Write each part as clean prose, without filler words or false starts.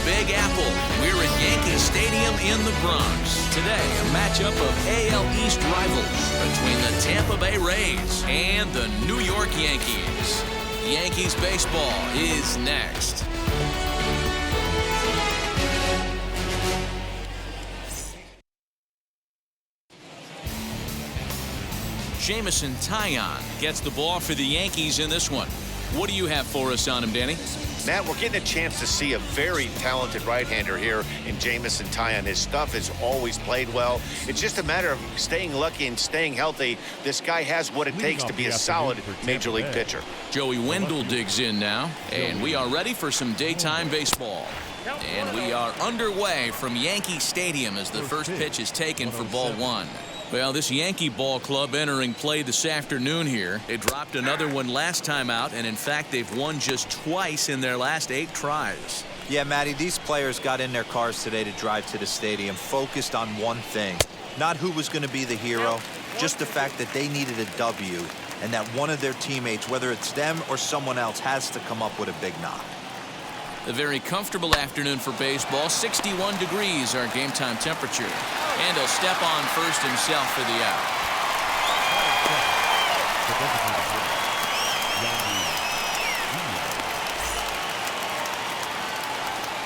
Big Apple. We're at Yankee Stadium in the Bronx. Today, a matchup of AL East rivals between the Tampa Bay Rays and the New York Yankees. Yankees baseball is next. Jameson Taillon gets the ball for the Yankees in this one. What do you have for us on him, Danny? Matt, we're getting a chance to see a very talented right-hander here in Jameson Taillon. His stuff has always played well. It's just a matter of staying lucky and staying healthy. This guy has what it takes to be a solid Major League pitcher. Joey Wendell digs in now, and we are ready for some daytime baseball. And we are underway from Yankee Stadium as the first pitch is taken for ball one. Well, this Yankee ball club entering play this afternoon here. They dropped another one last time out, and in fact, they've won just twice in their last 8 tries. Yeah, Matty, these players got in their cars today to drive to the stadium, focused on one thing. Not who was going to be the hero, just the fact that they needed a W, and that one of their teammates, whether it's them or someone else, has to come up with a big knock. A very comfortable afternoon for baseball. 61 degrees our game time temperature. And he'll step on first himself for the out.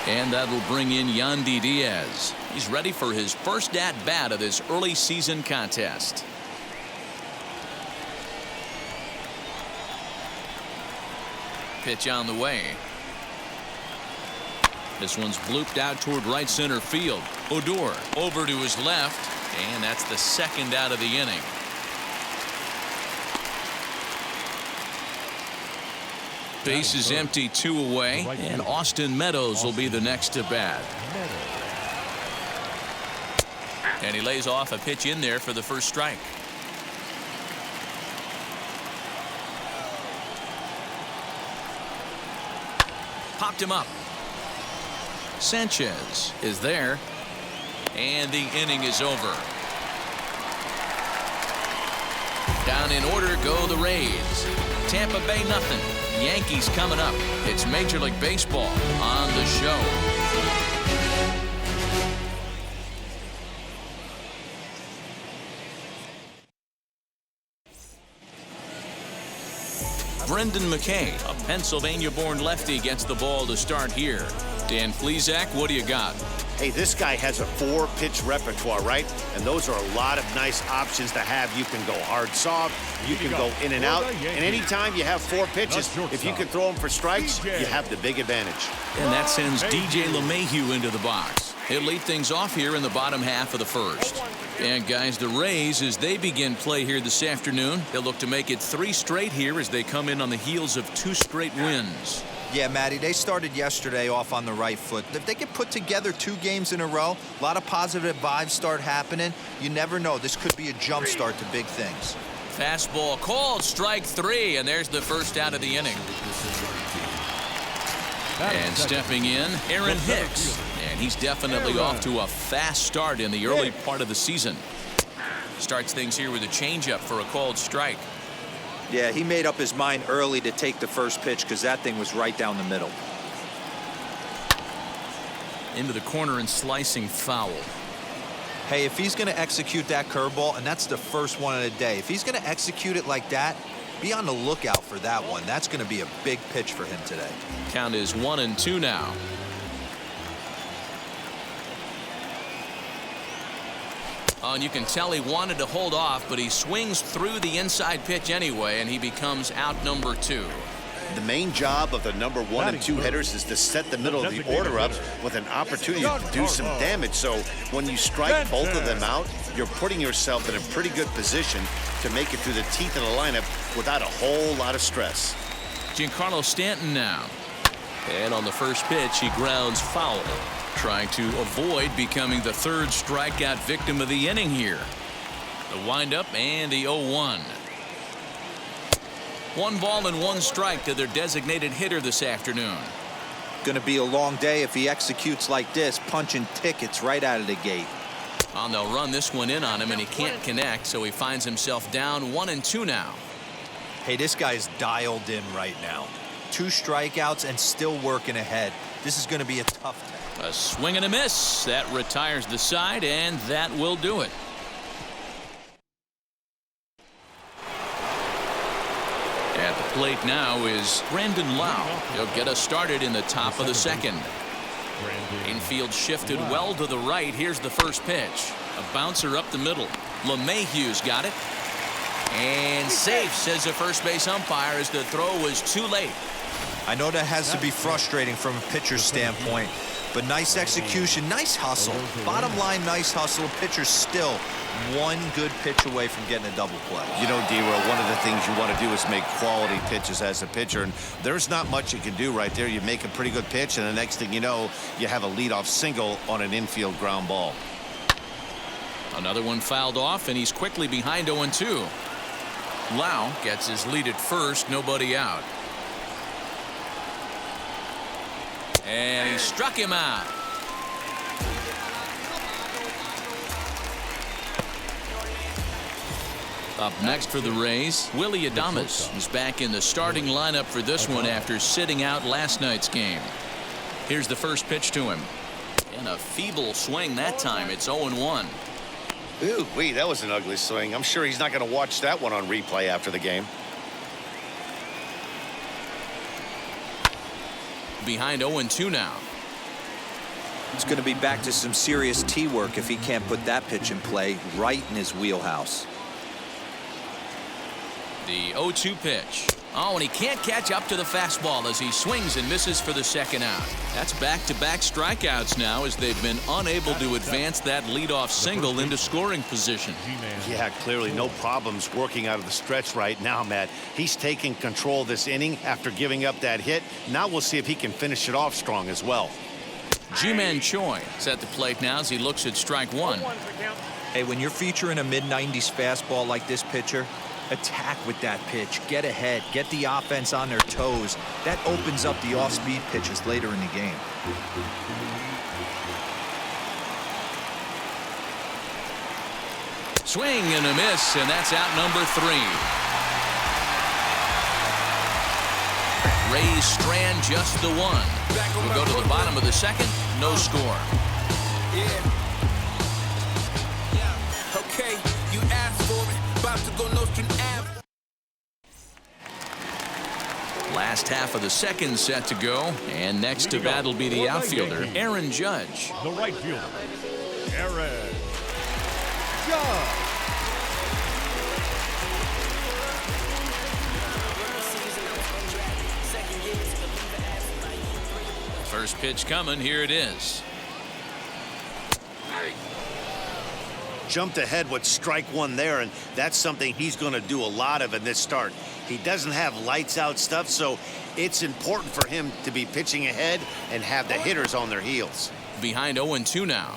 And that will bring in Yandy Diaz. He's ready for his first at-bat of this early season contest. Pitch on the way. This one's blooped out toward right center field. Odor over to his left, and that's the second out of the inning. Base is empty, 2 away, and Austin Meadows will be the next to bat. And he lays off a pitch in there for the first strike. Popped him up. Sanchez is there, and the inning is over. Down in order go the Rays. Tampa Bay nothing. Yankees coming up. It's Major League Baseball on the show. Brendan McKay, a Pennsylvania-born lefty, gets the ball to start here. Dan Plesac, what do you got? Hey, this guy has a 4-pitch repertoire, right? And those are a lot of nice options to have. You can go hard, soft. You can go in and out. And anytime you have 4 pitches, if you can throw them for strikes, you have the big advantage. And that sends DJ LeMahieu into the box. He'll lead things off here in the bottom half of the first. And guys, the Rays, as they begin play here this afternoon, they'll look to make it 3 straight here as they come in on the heels of 2 straight wins. Yeah, Matty, they started yesterday off on the right foot. If they can put together 2 games in a row, a lot of positive vibes start happening. You never know. This could be a jump start to big things. Fastball called, strike 3, and there's the first out of the inning. And stepping in, Aaron Hicks. And he's definitely off to a fast start in the early part of the season. Starts things here with a changeup for a called strike. Yeah, he made up his mind early to take the first pitch because that thing was right down the middle. Into the corner and slicing foul. Hey, if he's going to execute that curveball, and that's the first one of the day, if he's going to execute it like that, be on the lookout for that one. That's going to be a big pitch for him today. Count is 1-2 now. Oh, and you can tell he wanted to hold off, but he swings through the inside pitch anyway, and he becomes out number 2. The main job of the number 1 and 2 hitters is to set the middle of the order up with an opportunity to do some damage. So when you strike both of them out, you're putting yourself in a pretty good position to make it through the teeth of the lineup without a whole lot of stress. Giancarlo Stanton now. And on the first pitch, he grounds foul, trying to avoid becoming the 3rd strikeout victim of the inning here. The windup and the 0-1. 1 ball and 1 strike to their designated hitter this afternoon. Going to be a long day if he executes like this, punching tickets right out of the gate. And they'll run this one in on him, and he can't connect, so he finds himself down 1-2 now. Hey, this guy's dialed in right now. 2 strikeouts and still working ahead. This is going to be a tough test. A swing and a miss. That retires the side, and that will do it. At the plate now is Brandon Lau. He'll get us started in the top of the second. Infield shifted well to the right. Here's the first pitch. A bouncer up the middle. LeMahieu's got it. And safe, says the first base umpire, as the throw was too late. I know that has to be frustrating from a pitcher's standpoint, but nice execution, nice hustle. Bottom line, nice hustle. Pitcher's still 1 good pitch away from getting a double play. You know, D-Roll, one of the things you want to do is make quality pitches as a pitcher, and there's not much you can do right there. You make a pretty good pitch, and the next thing you know, you have a leadoff single on an infield ground ball. Another one fouled off, and he's quickly behind 0-2. Lau gets his lead at first, nobody out. And he struck him out. Up next for the Rays, Willie Adames is back in the starting lineup for this one after sitting out last night's game. Here's the first pitch to him. And a feeble swing that time. It's 0-1. Ooh, wait, that was an ugly swing. I'm sure he's not going to watch that one on replay after the game. Behind 0-2 now. It's going to be back to some serious tee work if he can't put that pitch in play right in his wheelhouse. The 0-2 pitch. Oh, and he can't catch up to the fastball as he swings and misses for the second out. That's back-to-back strikeouts now as they've been unable to advance that leadoff single into scoring position. Yeah, clearly no problems working out of the stretch right now, Matt. He's taking control of this inning after giving up that hit. Now we'll see if he can finish it off strong as well. Ji-Man Choi is at the plate now as he looks at strike one. Hey, when you're featuring a mid-90s fastball like this pitcher, attack with that pitch, get ahead, get the offense on their toes. That opens up the off-speed pitches later in the game. Swing and a miss, and that's out number 3. Rays strand just the one. We'll go to the bottom of the second, no score. Okay, you asked for it. About to go Nostrand Ave. Last half of the second set to go, and next to bat will be the outfielder, Aaron Judge. The right fielder, Aaron Judge. First pitch coming, here it is. Jumped ahead with strike one there, and that's something he's going to do a lot of in this start. He doesn't have lights out stuff, so it's important for him to be pitching ahead and have the hitters on their heels. Behind 0-2 now.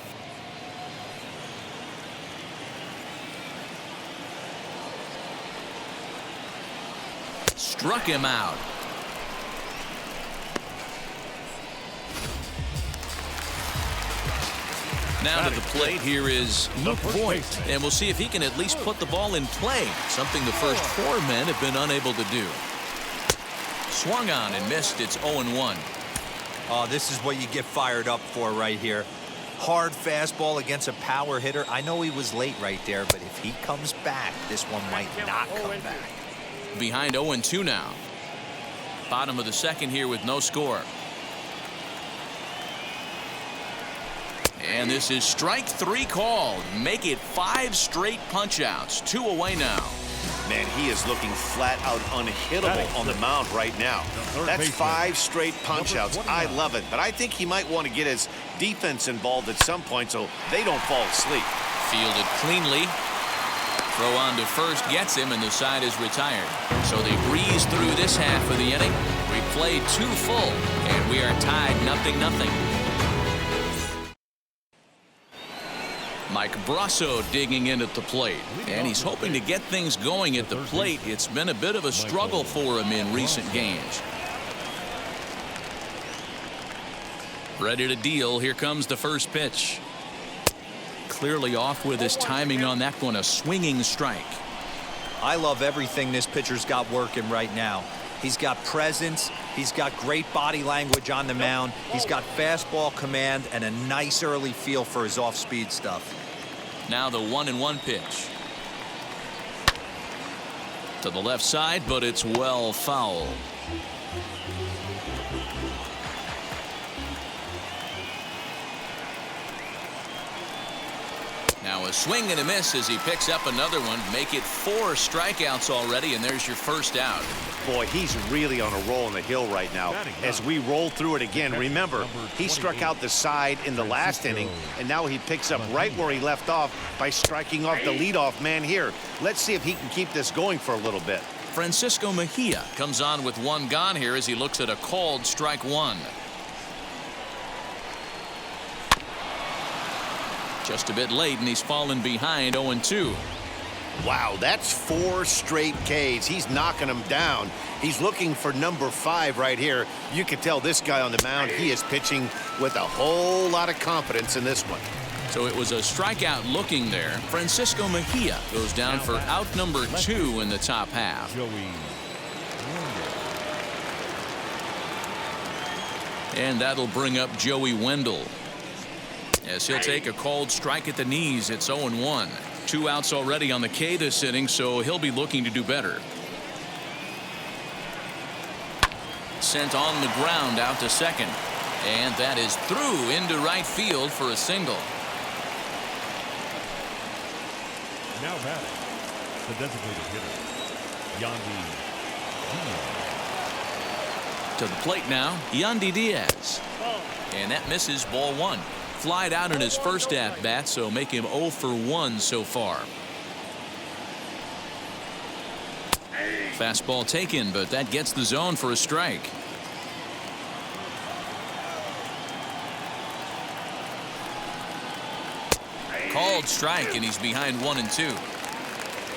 Struck him out. Now to the plate, here is Luke Voigt, and we'll see if he can at least put the ball in play, something the first 4 men have been unable to do. Swung on and missed. It's 0-1. Oh, this is what you get fired up for right here. Hard fastball against a power hitter. I know he was late right there, but if he comes back, this one might not come back. Behind 0-2 now. Bottom of the second here with no score. And this is strike 3 called. Make it 5 straight punch-outs. 2 away now. Man, he is looking flat out unhittable on the mound right now. That's 5 straight punch-outs. I love it, but I think he might want to get his defense involved at some point so they don't fall asleep. Fielded cleanly. Throw on to first gets him, and the side is retired. So they breeze through this half of the inning. We played 2 full, and we are tied 0-0. Mike Brasso digging in at the plate, and he's hoping to get things going at the plate. It's been a bit of a struggle for him in recent games. Ready to deal. Here comes the first pitch. Clearly off with his timing on that one, a swinging strike. I love everything this pitcher's got working right now. He's got presence. He's got great body language on the mound. He's got fastball command and a nice early feel for his off-speed stuff. Now the 1-1 pitch. To the left side, but it's well foul. Now a swing and a miss as he picks up another one. Make it 4 strikeouts already, and there's your first out. Boy, he's really on a roll in the hill right now. As we roll through it again, remember, he struck out the side in the last inning, and now he picks up right where he left off by striking off the leadoff man here. Let's see if he can keep this going for a little bit. Francisco Mejia comes on with 1 gone here as he looks at a called strike 1. Just a bit late, and he's fallen behind 0-2. Wow, that's 4 straight Ks. He's knocking them down. He's looking for number 5 right here. You can tell this guy on the mound, he is pitching with a whole lot of confidence in this one. So it was a strikeout looking there. Francisco Mejia goes down for out number 2 in the top half. And that'll bring up Joey Wendell, as he'll take a called strike at the knees. It's 0-1. 2 outs already on the K this inning, so he'll be looking to do better. Sent on the ground out to second, and that is through into right field for a single. Now batting, the designated hitter, Yandy Diaz. To the plate now, Yandy Diaz, and that misses, ball 1. Flied out in his first at-bat, so make him 0 for 1 so far. Fastball taken, but that gets the zone for a strike. Called strike, and he's behind 1-2.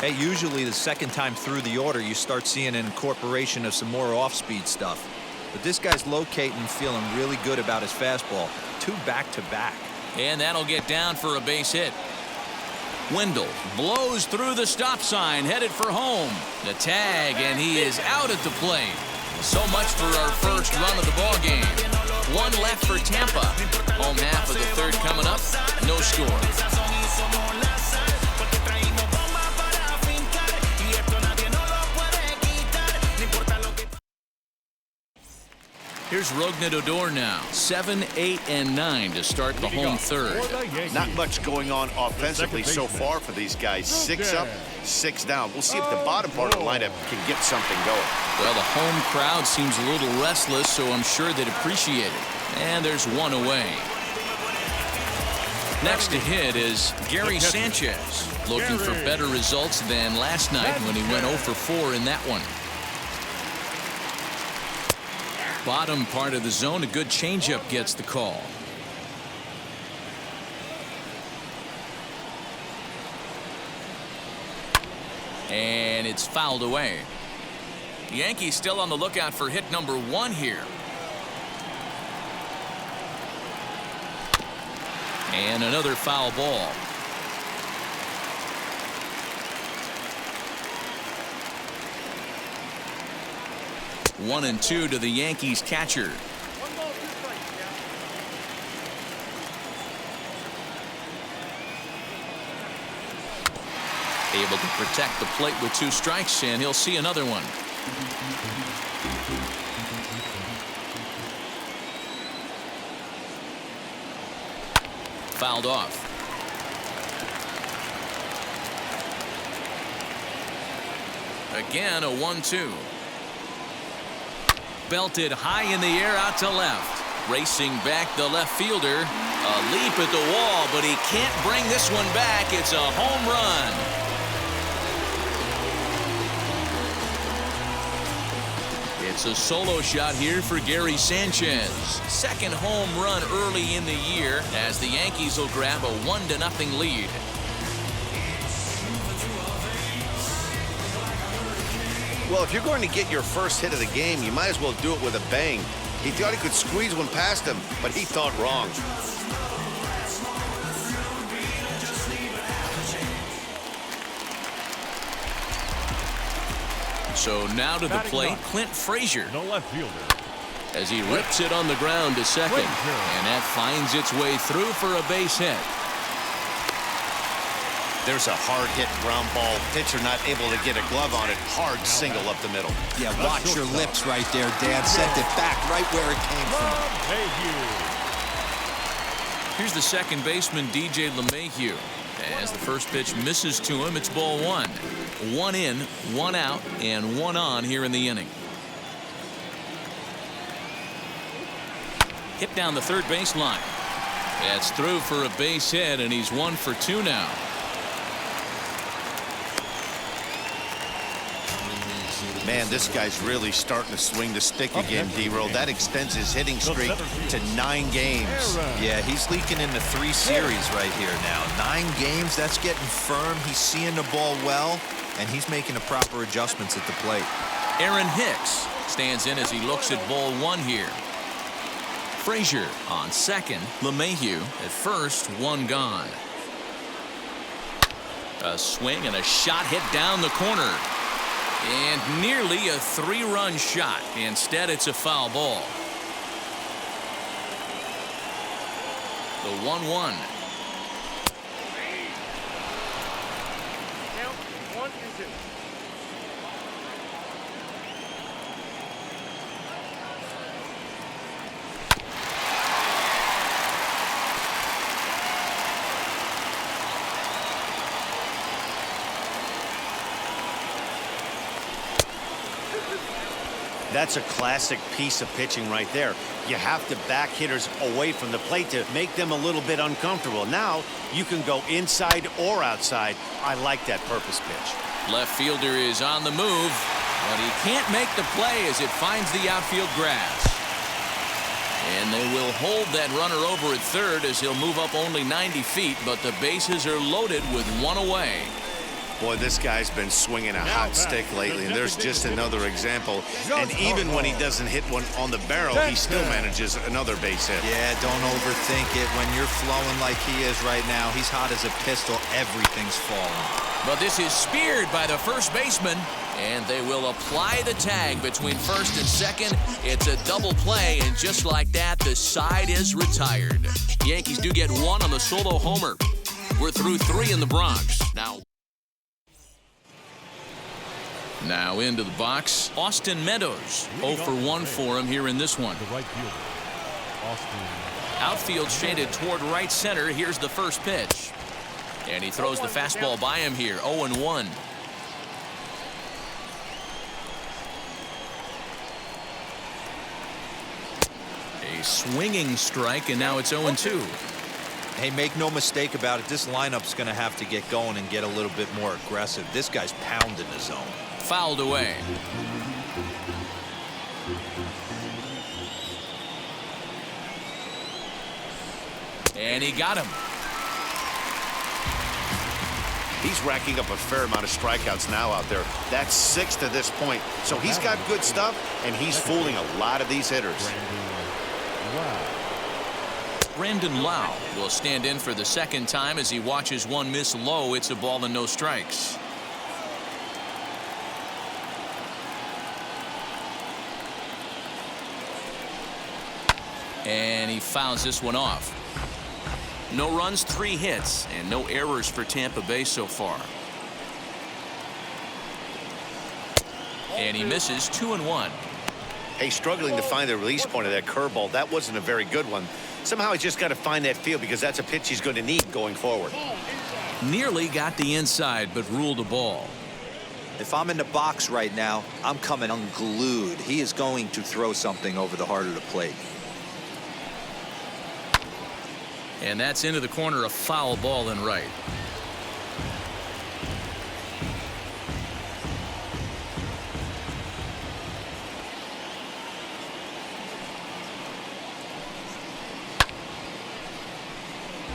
Hey, usually the second time through the order, you start seeing an incorporation of some more off-speed stuff. But this guy's locating and feeling really good about his fastball. 2 back-to-back. And that'll get down for a base hit. Wendell blows through the stop sign, headed for home. The tag, and he is out at the plate. So much for our first run of the ball game. 1 left for Tampa. Home half of the 3rd coming up. No score. Here's Rougned Odor now. 7, 8, and 9 to start the home 3rd. Not much going on offensively so far for these guys. 6 up, 6 down. We'll see if the bottom part of the lineup can get something going. Well, the home crowd seems a little restless, so I'm sure they'd appreciate it. And there's 1 away. Next to hit is Gary Sanchez, looking for better results than last night when he went 0 for 4 in that one. Bottom part of the zone, a good changeup gets the call. And it's fouled away. The Yankees still on the lookout for hit number 1 here. And another foul ball. One and 2 to the Yankees catcher. Able to protect the plate with 2 strikes, and he'll see another one. Fouled off. Again, a 1-2. Belted high in the air out to left. Racing back the left fielder. A leap at the wall, but he can't bring this one back. It's a home run. It's a solo shot here for Gary Sanchez. 2nd home run early in the year as the Yankees will grab a 1-0 lead. Well, if you're going to get your first hit of the game, you might as well do it with a bang. He thought he could squeeze one past him, but he thought wrong. So now to the plate, Clint Frazier, No left fielder. as he rips it on the ground to second. And that finds its way through for a base hit. There's a hard hit ground ball. Pitcher not able to get a glove on it. Hard single up the middle. Yeah, watch your lips right there, Dan. Sent it back right where it came from. Here's the second baseman, DJ LeMahieu. As the first pitch misses to him, it's ball one. One in, one out, and one on here in the inning. Hit down the third baseline. That's through for a base hit, and he's 1 for 2 now. Man, this guy's really starting to swing the stick again, D-Roll. That extends his hitting streak to 9 games. Yeah, he's leaking into 3 series right here now. 9 games, that's getting firm. He's seeing the ball well, and he's making the proper adjustments at the plate. Aaron Hicks stands in as he looks at ball one here. Frazier on second. LeMahieu at first, one gone. A swing and a shot hit down the corner. And nearly a 3-run shot. Instead, it's a foul ball. The 1-1. That's a classic piece of pitching right there. You have to back hitters away from the plate to make them a little bit uncomfortable. Now you can go inside or outside. I like that purpose pitch. Left fielder is on the move, but he can't make the play as it finds the outfield grass. And they will hold that runner over at third as he'll move up only 90 feet, but the bases are loaded with one away. Boy, this guy's been swinging a hot stick lately, and there's just another example. And even when he doesn't hit one on the barrel, he still manages another base hit. Yeah, don't overthink it. When you're flowing like he is right now, he's hot as a pistol. Everything's falling. But this is speared by the first baseman, and they will apply the tag between first and second. It's a double play, and just like that, the side is retired. Yankees do get one on the solo homer. We're through 3 in the Bronx. Now into the box, Austin Meadows. 0 for 1 for him here in this one. The right fielder, Austin. Outfield shaded toward right center. Here's the first pitch. And he throws the fastball by him here. 0-1. A swinging strike, and now it's 0-2. Hey, make no mistake about it. This lineup's going to have to get going and get a little bit more aggressive. This guy's pounding the zone. Fouled away. And he got him. He's racking up a fair amount of strikeouts now out there. That's 6 to this point. So he's got good stuff, and he's fooling a lot of these hitters. Brandon Lau will stand in for the second time as he watches one miss low. It's a ball and no strikes. And he fouls this one off. No runs, 3 hits, and no errors for Tampa Bay so far. And he misses 2-1. Hey, struggling to find the release point of that curveball. That wasn't a very good one. Somehow he's just got to find that feel because that's a pitch he's going to need going forward. Nearly got the inside, but ruled a ball. If I'm in the box right now, I'm coming unglued. He is going to throw something over the heart of the plate. And that's into the corner, a foul ball and right.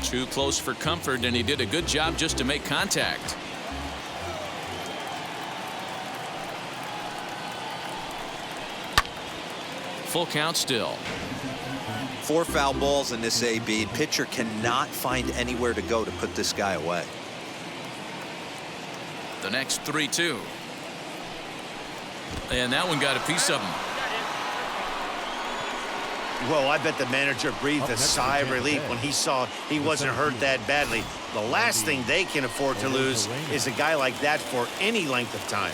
Too close for comfort, and he did a good job just to make contact. Full count still. 4 foul balls in this AB. Pitcher cannot find anywhere to go to put this guy away. The next 3-2. And that one got a piece of him. Well, I bet the manager breathed a sigh of relief when he saw he wasn't hurt that badly. The last thing they can afford to lose is a guy like that for any length of time.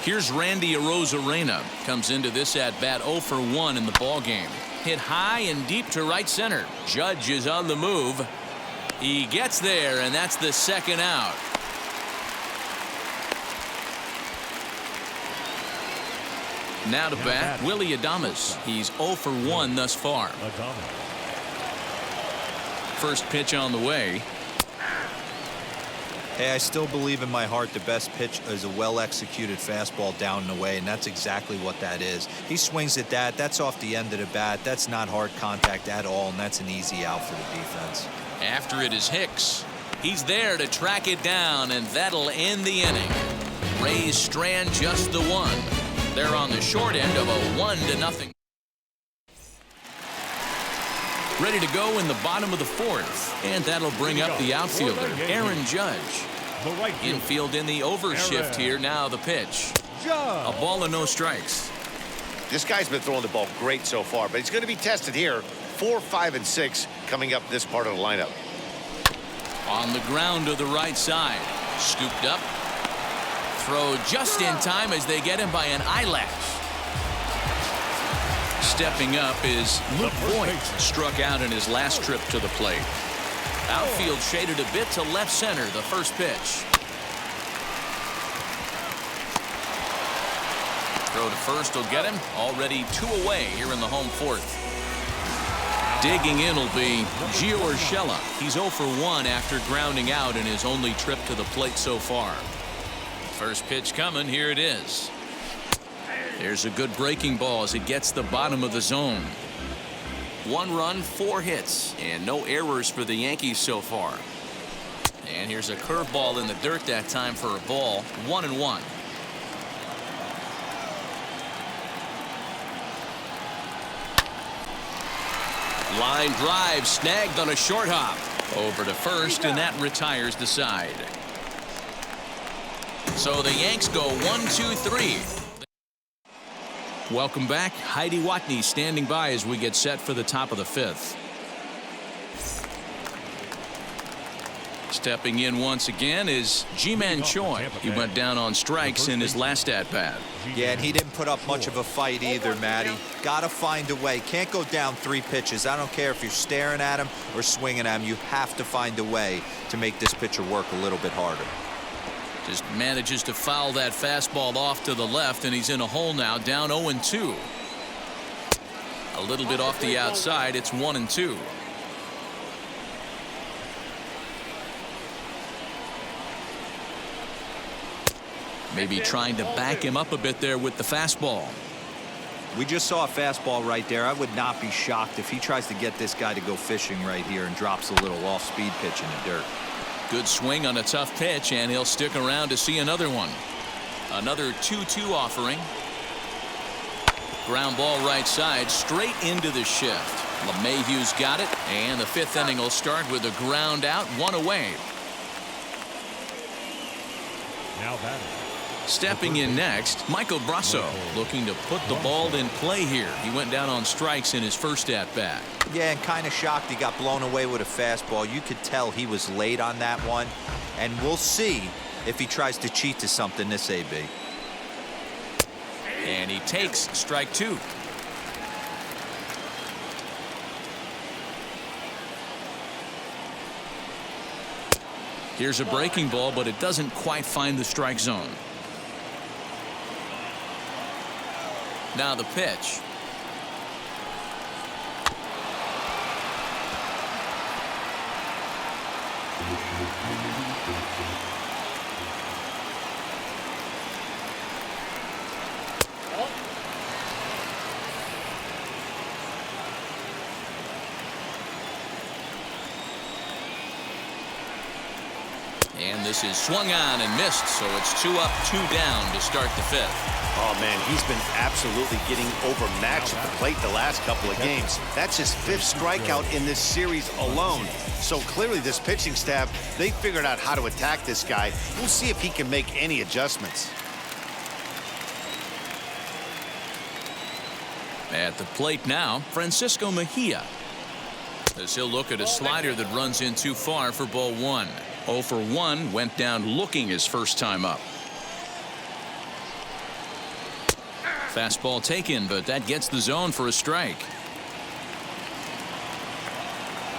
Here's Randy Arozarena. Comes into this at-bat 0 for 1 in the ballgame. Hit high and deep to right center. Judge is on the move. He gets there, and that's the second out. Now to bat, Willie Adames. He's 0 for 1 thus far. First pitch on the way. Hey, I still believe in my heart the best pitch is a well-executed fastball down and away, and that's exactly what that is. He swings at that. That's off the end of the bat. That's not hard contact at all, and that's an easy out for the defense. After it is Hicks. He's there to track it down, and that'll end the inning. Rays strand just the one. They're on the short end of a 1-0. Ready to go in the bottom of the fourth, and that'll bring up the outfielder, Aaron Judge. Infield in the overshift here. Now the pitch. A ball and no strikes. This guy's been throwing the ball great so far, but he's going to be tested here. 4, 5, and 6 coming up this part of the lineup. On the ground to the right side. Scooped up. Throw just in time as they get him by an eyelash. Stepping up is Luke Voigt. Struck out in his last trip to the plate. Outfield shaded a bit to left center. The first pitch. Throw to first will get him. Already 2 away here in the home fourth. Digging in will be Gio Urshela. He's 0 for 1 after grounding out in his only trip to the plate so far. First pitch coming. Here it is. There's a good breaking ball as it gets the bottom of the zone. 1 run, 4 hits, and no errors for the Yankees so far. And here's a curveball in the dirt that time for a ball. 1-1. Line drive snagged on a short hop. Over to first, and that retires the side. So the Yanks go 1-2-3. Welcome back. Heidi Watney standing by as we get set for the top of the fifth. Stepping in once again is Ji-Man Choi. He went down on strikes in his last at-bat. Yeah, and he didn't put up much of a fight either, Matty. Gotta find a way. Can't go down 3 pitches. I don't care if you're staring at him or swinging at him. You have to find a way to make this pitcher work a little bit harder. Just manages to foul that fastball off to the left, and he's in a hole now, down 0-2. A little bit off the outside. It's 1-2. Maybe trying to back him up a bit there with the fastball. We just saw a fastball right there. I would not be shocked if he tries to get this guy to go fishing right here and drops a little off-speed pitch in the dirt. Good swing on a tough pitch, and he'll stick around to see another one. Another 2-2 offering. Ground ball right side, straight into the shift. LeMahieu's got it, and the 5th inning will start with a ground out, 1 away. Now batting. Stepping in next, Michael Brasso, looking to put the ball in play here. He went down on strikes in his first at-bat. Yeah, and kind of shocked he got blown away with a fastball. You could tell he was late on that one, and we'll see if he tries to cheat to something this AB. And he takes strike 2. Here's a breaking ball, but it doesn't quite find the strike zone. Now the pitch. And this is swung on and missed, so it's 2 up, 2 down to start the 5th. Oh, man, he's been absolutely getting overmatched at the plate the last couple of games. That's his 5th strikeout in this series alone. So clearly this pitching staff, they figured out how to attack this guy. We'll see if he can make any adjustments. At the plate now, Francisco Mejia. As he'll look at a slider that runs in too far for ball one. 0 for 1, went down looking his first time up. Fastball taken, but that gets the zone for a strike.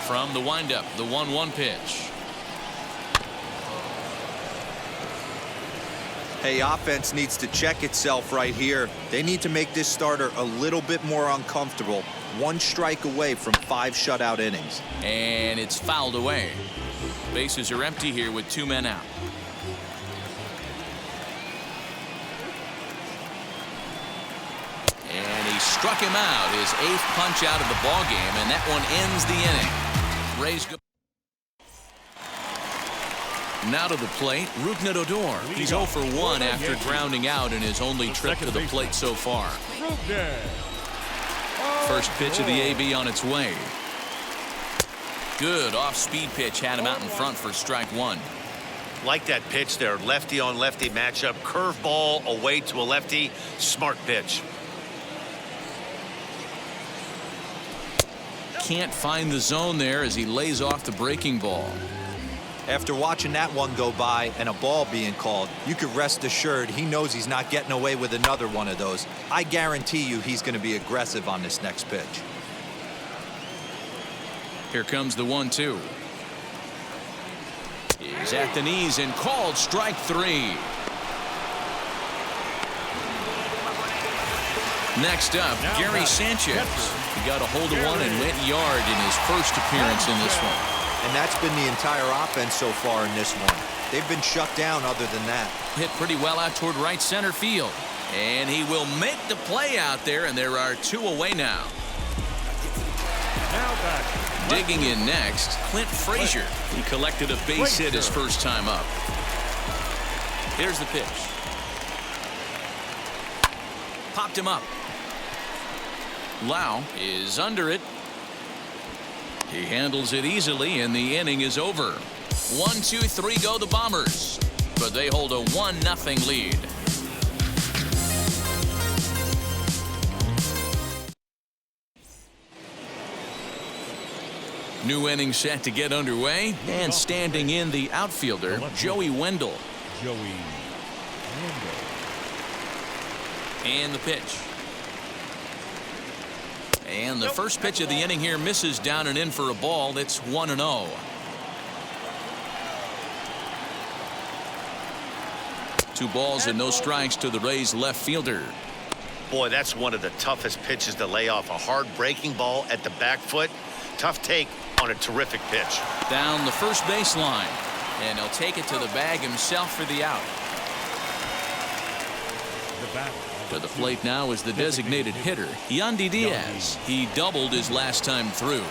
From the windup, the 1-1 pitch. Hey, offense needs to check itself right here. They need to make this starter a little bit more uncomfortable. 1 strike away from 5 shutout innings. And it's fouled away. Bases are empty here with 2 men out. And he struck him out, his 8th punch out of the ball game, and that one ends the inning. Rays go. Now to the plate, Rougned Odor. He's 0 for 1 after grounding out in his only trip to the plate so far. First pitch of the AB on its way. Good off-speed pitch, had him out in front for strike 1. Like that pitch there, lefty on lefty matchup, curveball away to a lefty, smart pitch. Can't find the zone there as he lays off the breaking ball. After watching that one go by and a ball being called, you could rest assured he knows he's not getting away with another one of those. I guarantee you he's going to be aggressive on this next pitch. Here comes the 1-2. He's at the knees and called strike 3. Next up, Gary Sanchez. He got a hold of one and went yard in his first appearance in this one. And that's been the entire offense so far in this one. They've been shut down other than that. Hit pretty well out toward right center field. And he will make the play out there, and there are 2 away now. Digging in next, Clint Frazier. He collected a base hit his first time up. Here's the pitch. Popped him up. Lau is under it. He handles it easily, and the inning is over. 1, 2, 3 go the Bombers, but they hold a 1-0 lead. New inning set to get underway, and standing in the outfielder, Joey Wendell. And the pitch. And the first pitch of the inning here misses down and in for a ball. That's 1-0. Two balls and no strikes to the Rays left fielder. Boy, that's one of the toughest pitches to lay off. A hard breaking ball at the back foot. Tough take on a terrific pitch. Down the first baseline. And he'll take it to the bag himself for the out. To the plate now is the designated hitter, Yandy Diaz. He doubled his last time through.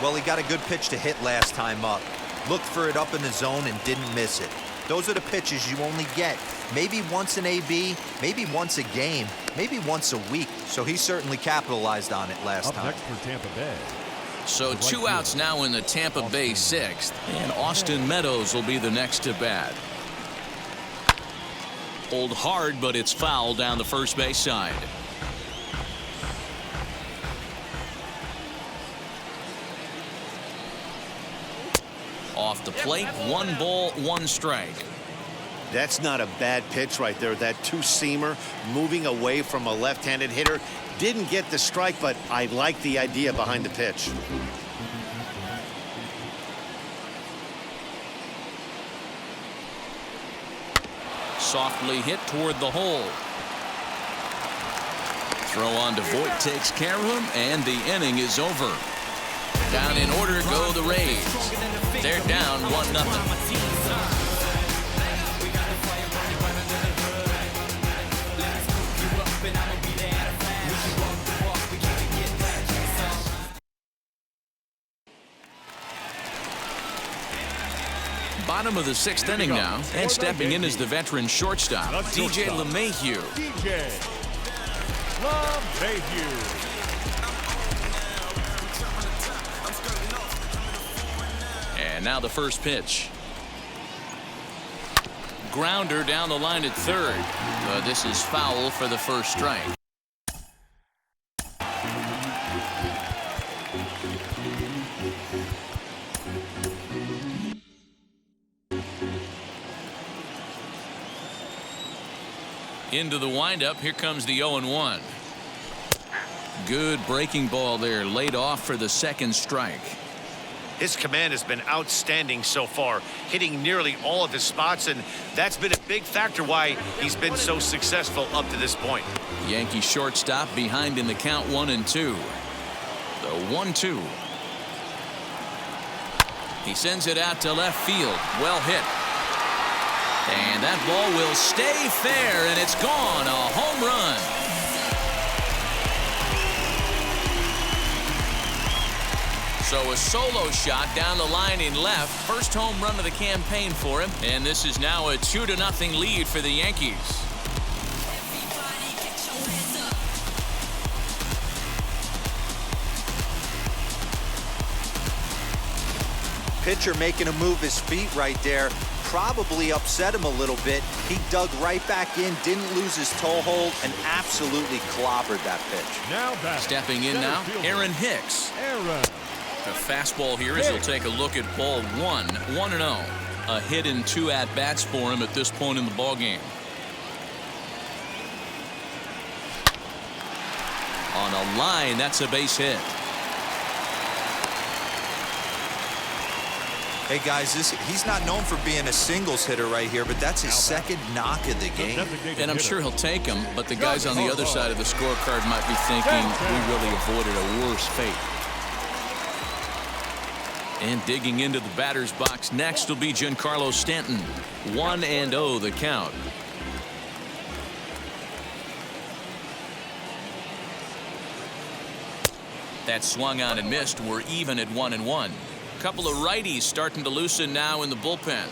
Well, he got a good pitch to hit last time up. Looked for it up in the zone and didn't miss it. Those are the pitches you only get maybe once an AB, maybe once a game, maybe once a week. So he certainly capitalized on it last time. Next for Tampa Bay. So 2 outs now in the Tampa Bay 6th, and Austin Meadows will be the next to bat. Pulled hard, but it's foul down the first base side. Off the plate, 1 ball, 1 strike. That's not a bad pitch right there. That two-seamer moving away from a left-handed hitter. Didn't get the strike, but I like the idea behind the pitch. Softly hit toward the hole. Throw on to Voit takes care of him, and the inning is over. Down in order go the Rays. They're down 1-0. Bottom of the 6th inning now, and stepping in is the veteran shortstop, DJ LeMahieu. And now the first pitch. Grounder down the line at third. This is foul for the first strike. Into the windup. Here comes the 0-1. Good breaking ball there, laid off for the second strike. His command has been outstanding so far, hitting nearly all of his spots, and that's been a big factor why he's been so successful up to this point. Yankee shortstop behind in the count 1-2. The 1-2. He sends it out to left field. Well hit. And that ball will stay fair, and it's gone. A home run. So a solo shot down the line in left. First home run of the campaign for him. And this is now a 2-0 lead for the Yankees. Pitcher making him move his feet right there. Probably upset him a little bit. He dug right back in, didn't lose his toe hold, and absolutely clobbered that pitch. Now back. Stepping in now, Aaron Hicks. A fastball here as he'll take a look at ball 1. 1-0. A hit and 2 at-bats for him at this point in the ballgame. On a line, that's a base hit. Hey guys, he's not known for being a singles hitter right here, but that's his second knock of the game. And I'm sure he'll take him, but the guys on the other side of the scorecard might be thinking we really avoided a worse fate. And digging into the batter's box next will be Giancarlo Stanton. 1-0 the count. That swung on and missed. We're even at 1-1. Couple of righties starting to loosen now in the bullpen.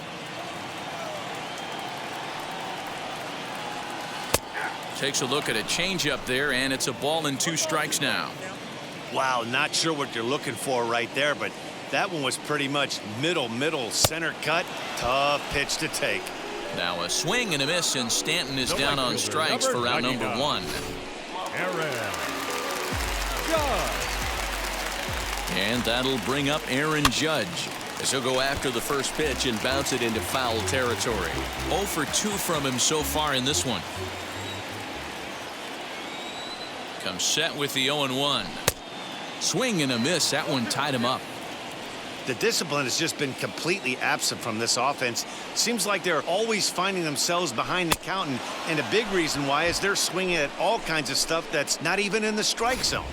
Takes a look at a changeup there, and it's a ball and 2 strikes now. Wow, not sure what you're looking for right there, but that one was pretty much middle center cut. Tough pitch to take. Now a swing and a miss, and Stanton is down on strikes for round number 1. Aaron Judge. And that'll bring up Aaron Judge as he'll go after the first pitch and bounce it into foul territory. 0 for 2 from him so far in this one. Comes set with the 0-1. Swing and a miss. That one tied him up. The discipline has just been completely absent from this offense. Seems like they're always finding themselves behind the count, and a big reason why is they're swinging at all kinds of stuff that's not even in the strike zone.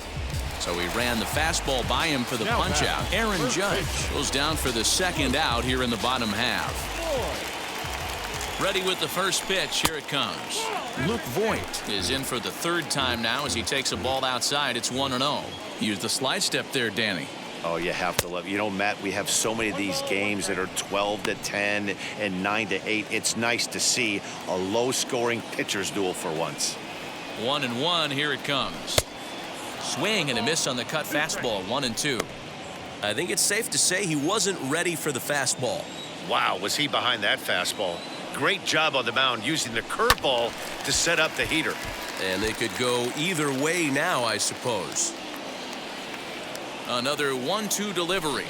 So he ran the fastball by him for the punch out. Aaron Judge goes down for the second out here in the bottom half. Ready with the first pitch. Here it comes. Luke Voigt is in for the 3rd time now as he takes a ball outside. It's 1-0. Use the slide step there, Danny. Oh, you have to love it. You know, Matt, we have so many of these games that are 12-10 and 9-8. It's nice to see a low-scoring pitcher's duel for once. 1-1. Here it comes. Swing and a miss on the cut fastball. 1-2. I think it's safe to say he wasn't ready for the fastball. Wow, was he behind that fastball? Great job on the mound using the curveball to set up the heater. And they could go either way now, I suppose. Another 1-2 delivery.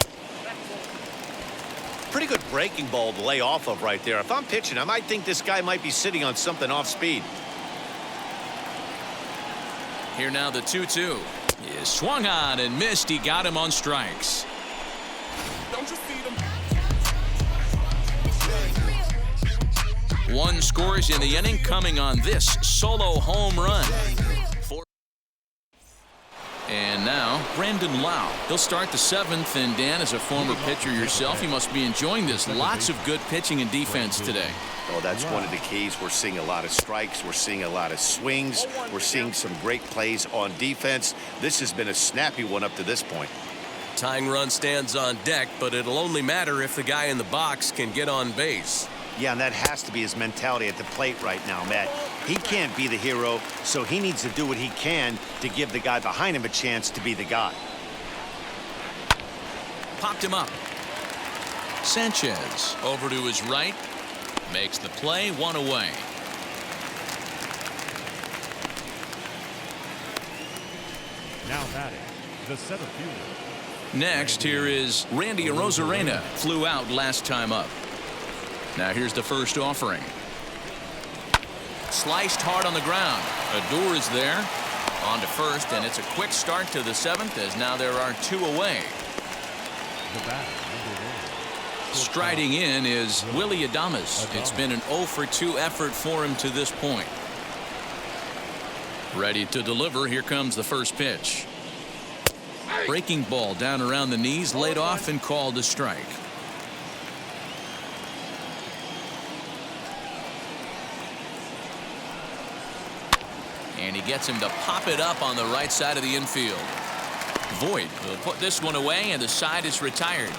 Pretty good breaking ball to lay off of right there. If I'm pitching, I might think this guy might be sitting on something off speed. Here now the 2-2. He swung on and missed. He got him on strikes. Don't you see them? 1 scores in the inning, coming on this solo home run. And now Brandon Lau. He'll start the 7th, and Dan, as a former pitcher yourself, you must be enjoying this. Lots of good pitching and defense today. Oh, that's one of the keys. We're seeing a lot of strikes. We're seeing a lot of swings. We're seeing some great plays on defense. This has been a snappy one up to this point. Tying run stands on deck, but it'll only matter if the guy in the box can get on base. Yeah, and that has to be his mentality at the plate right now, Matt. He can't be the hero, so he needs to do what he can to give the guy behind him a chance to be the guy. Popped him up. Sanchez over to his right. Makes the play. 1 away. Now batting, the center fielder. Next, here is Randy Arozarena. Flew out last time up. Now here's the first offering. Sliced hard on the ground. Odor is there. On to first, and it's a quick start to the 7th as now there are 2 away. The batter, number 1. Striding in is Willie Adames. It's been an 0 for 2 effort for him to this point. Ready to deliver. Here comes the first pitch. Breaking ball down around the knees, laid off and called a strike. And he gets him to pop it up on the right side of the infield. Voit will put this one away, and the side is retired.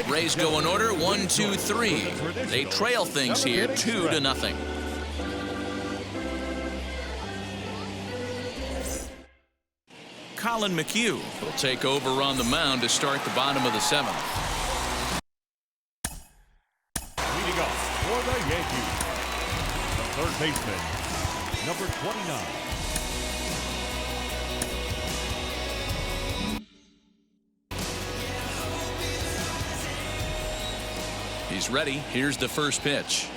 Rays go in order, 1, 2, 3. They trail things here 2-0. Colin McHugh will take over on the mound to start the bottom of the 7th. Leading off for the Yankees, the third baseman, number 29. He's ready. Here's the first pitch.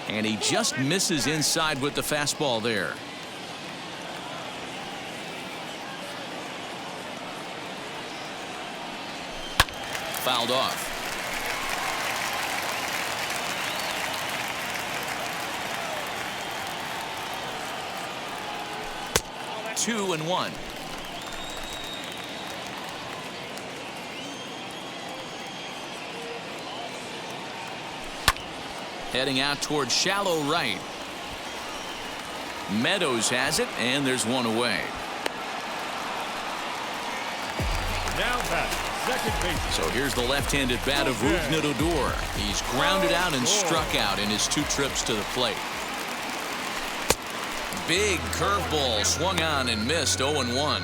And he just misses inside with the fastball there. Fouled off. Two and one. Heading out towards shallow right. Meadows has it, and there's one away. Now batting, second base. So here's the left-handed bat of Rougned Odor. He's grounded out and struck out in his 2 trips to the plate. Big curveball swung on and missed. 0-1.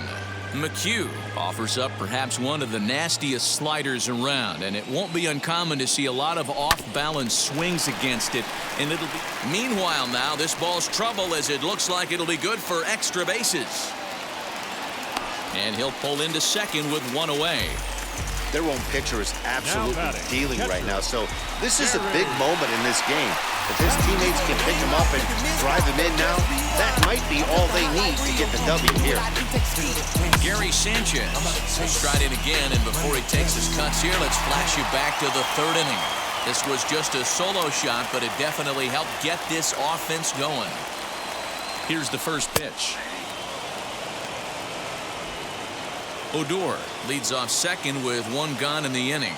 McHugh offers up perhaps one of the nastiest sliders around, and it won't be uncommon to see a lot of off-balance swings against it. And it'll be. Meanwhile, now this ball's trouble as it looks like it'll be good for extra bases. And he'll pull into second with 1 away. Their own pitcher is absolutely dealing right now, so this is a big moment in this game. If his teammates can pick him up and drive him in now, that might be all they need to get the W here. Gary Sanchez will stride in again, and before he takes his cuts here, let's flash you back to the 3rd inning. This was just a solo shot, but it definitely helped get this offense going. Here's the first pitch. Odor leads off second with 1 gone in the inning.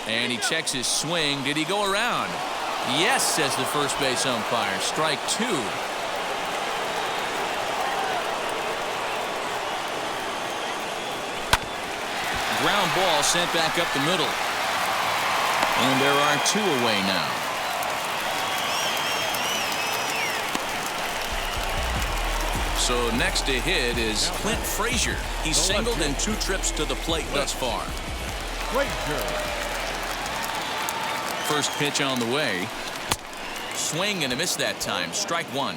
And he checks his swing. Did he go around? Yes, says the first base umpire. Strike 2. Ground ball sent back up the middle. And there are 2 away now. So next to hit is Clint Frazier. He's singled in 2 trips to the plate thus far. First pitch on the way. Swing and a miss that time. Strike 1.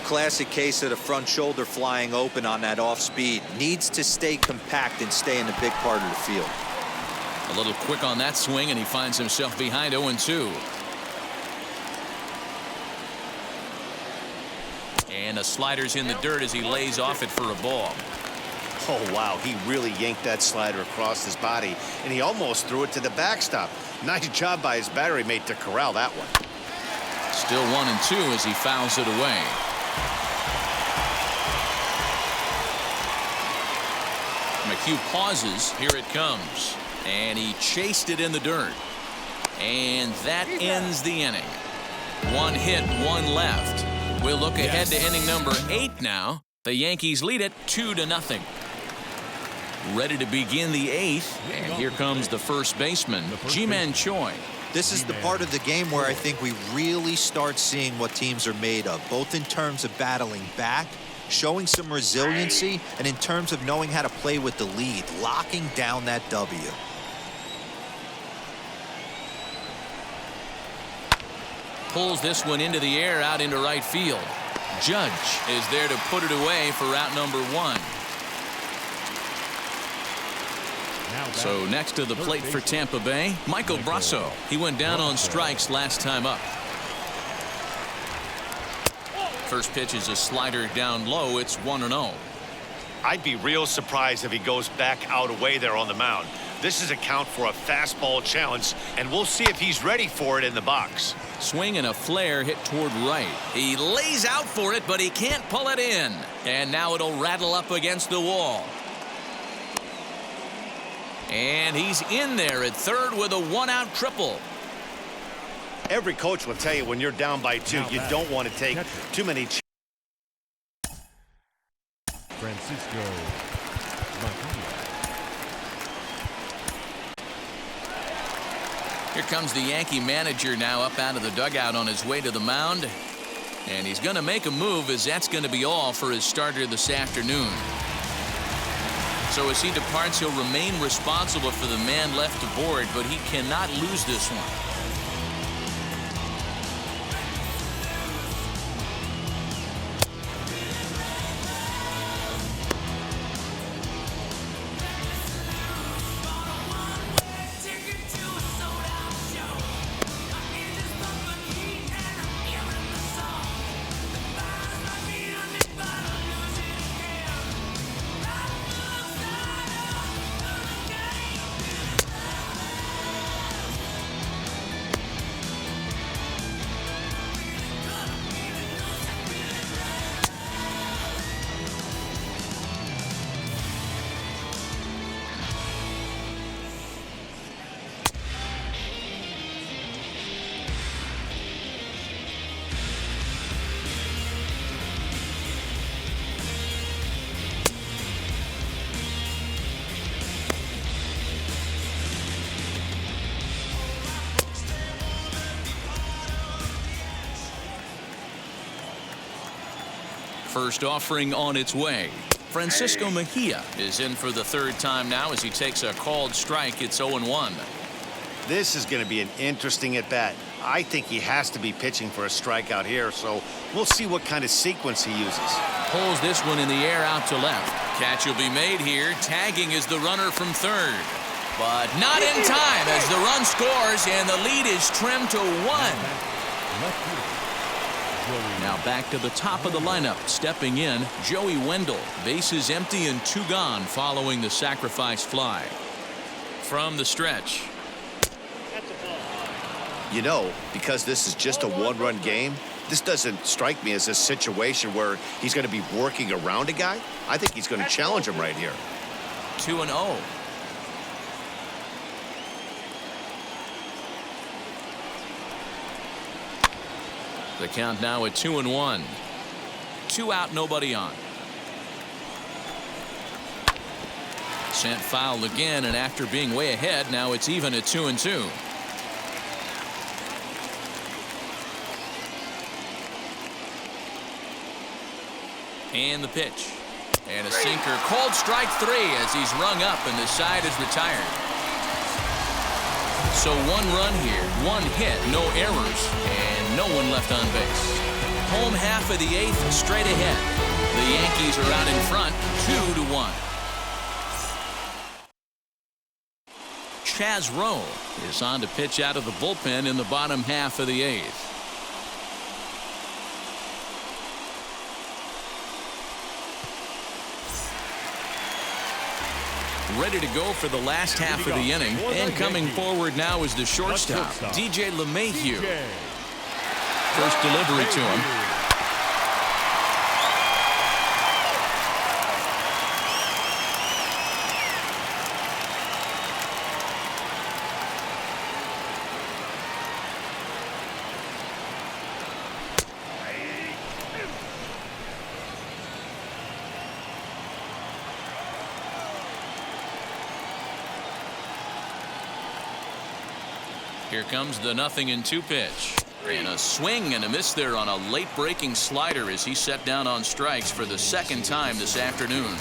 Classic case of the front shoulder flying open on that off speed. Needs to stay compact and stay in the big part of the field. A little quick on that swing, and he finds himself behind 0-2. And the slider's in the dirt as he lays off it for a ball. Oh, wow, he really yanked that slider across his body, and he almost threw it to the backstop. Nice job by his battery mate to corral that one. Still 1-2 as he fouls it away. McHugh pauses. Here it comes. And he chased it in the dirt. And that ends the inning. 1 hit, 1 left. We'll look ahead to inning number 8 now. The Yankees lead it 2-0. Ready to begin the 8th, and here comes the first baseman, Ji-Man Choi. This is the part of the game where I think we really start seeing what teams are made of, both in terms of battling back, showing some resiliency, and in terms of knowing how to play with the lead, locking down that W. Pulls this one into the air out into right field. Judge is there to put it away for out number 1. So next to the plate for Tampa Bay, Michael Brasso. He went down on strikes last time up. First pitch is a slider down low. It's 1-0. I'd be real surprised if he goes back out away there on the mound. This is a count for a fastball challenge, and we'll see if he's ready for it in the box. Swing and a flare hit toward right. He lays out for it, but he can't pull it in. And now it'll rattle up against the wall. And he's in there at third with a one-out triple. Every coach will tell you when you're down by 2, you don't want to take too many chances. Francisco Mejia. Here comes the Yankee manager now up out of the dugout on his way to the mound. And he's going to make a move, as that's going to be all for his starter this afternoon. So as he departs, he'll remain responsible for the man left aboard, but he cannot lose this one. First offering on its way. Francisco Mejia is in for the third time now as he takes a called strike. It's 0-1. This is going to be an interesting at-bat. I think he has to be pitching for a strikeout here, so we'll see what kind of sequence he uses. Pulls this one in the air out to left. Catch will be made here. Tagging is the runner from third. But not in time as the run scores and the lead is trimmed to 1. Now back to the top of the lineup. Stepping in, Joey Wendell. Bases empty and 2 gone following the sacrifice fly. From the stretch. You know, because this is just a one-run game, this doesn't strike me as a situation where he's going to be working around a guy. I think he's going to challenge him right here. 2-0. The count now at 2-1. 2 out, nobody on. Sent foul again, and after being way ahead, now it's even at 2-2. And the pitch. And a sinker. Called strike 3 as he's rung up and the side is retired. So 1 run here, 1 hit, no errors, and no one left on base. Home half of the 8th, straight ahead. The Yankees are out in front, 2-1. Chaz Rowe is on to pitch out of the bullpen in the bottom half of the 8th. Ready to go for the last half of the inning, and coming forward now is the shortstop, DJ LeMahieu. First delivery to him. Here comes the 0-2 pitch. And a swing and a miss there on a late breaking slider as he set down on strikes for the 2nd time this afternoon.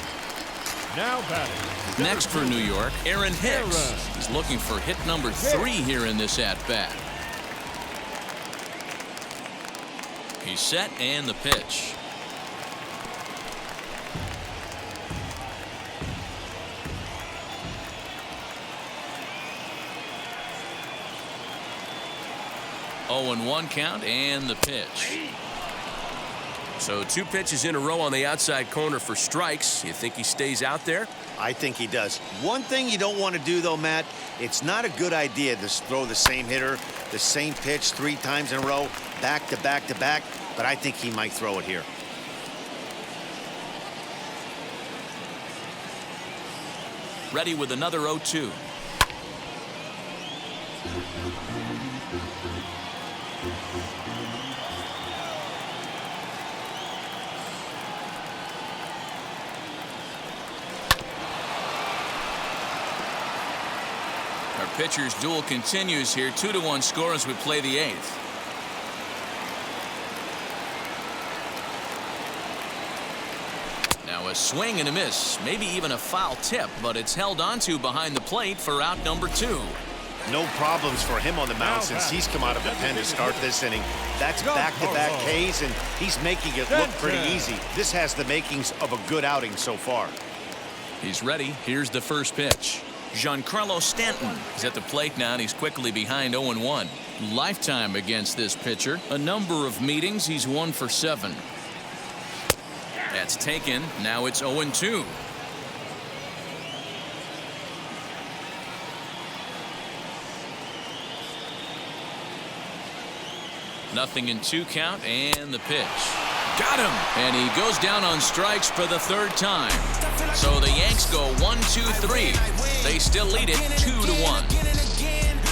Now batting. Next for New York, Aaron Hicks. He's looking for hit number 3 here in this at-bat. He's set and the pitch. 0-1 count and the pitch. So 2 pitches in a row on the outside corner for strikes. You think he stays out there? I think he does. One thing you don't want to do, though, Matt, it's not a good idea to throw the same hitter, the same pitch 3 times in a row, back to back to back, but I think he might throw it here. Ready with another 0-2. Our pitcher's duel continues here. 2-1 score as we play the 8th. Now a swing and a miss, maybe even a foul tip, but it's held onto behind the plate for out number 2. No problems for him on the mound since he's come out of the pen to start this inning. That's back-to-back Ks, and he's making it look pretty easy. This has the makings of a good outing so far. He's ready. Here's the first pitch. Giancarlo Stanton is at the plate now, and he's quickly behind 0-1. Lifetime against this pitcher. A number of meetings. He's 1 for 7. That's taken. Now it's 0-2. Nothing in 2 count and the pitch. Got him. And he goes down on strikes for the 3rd time. So the Yanks go 1-2-3. They still lead it 2-1.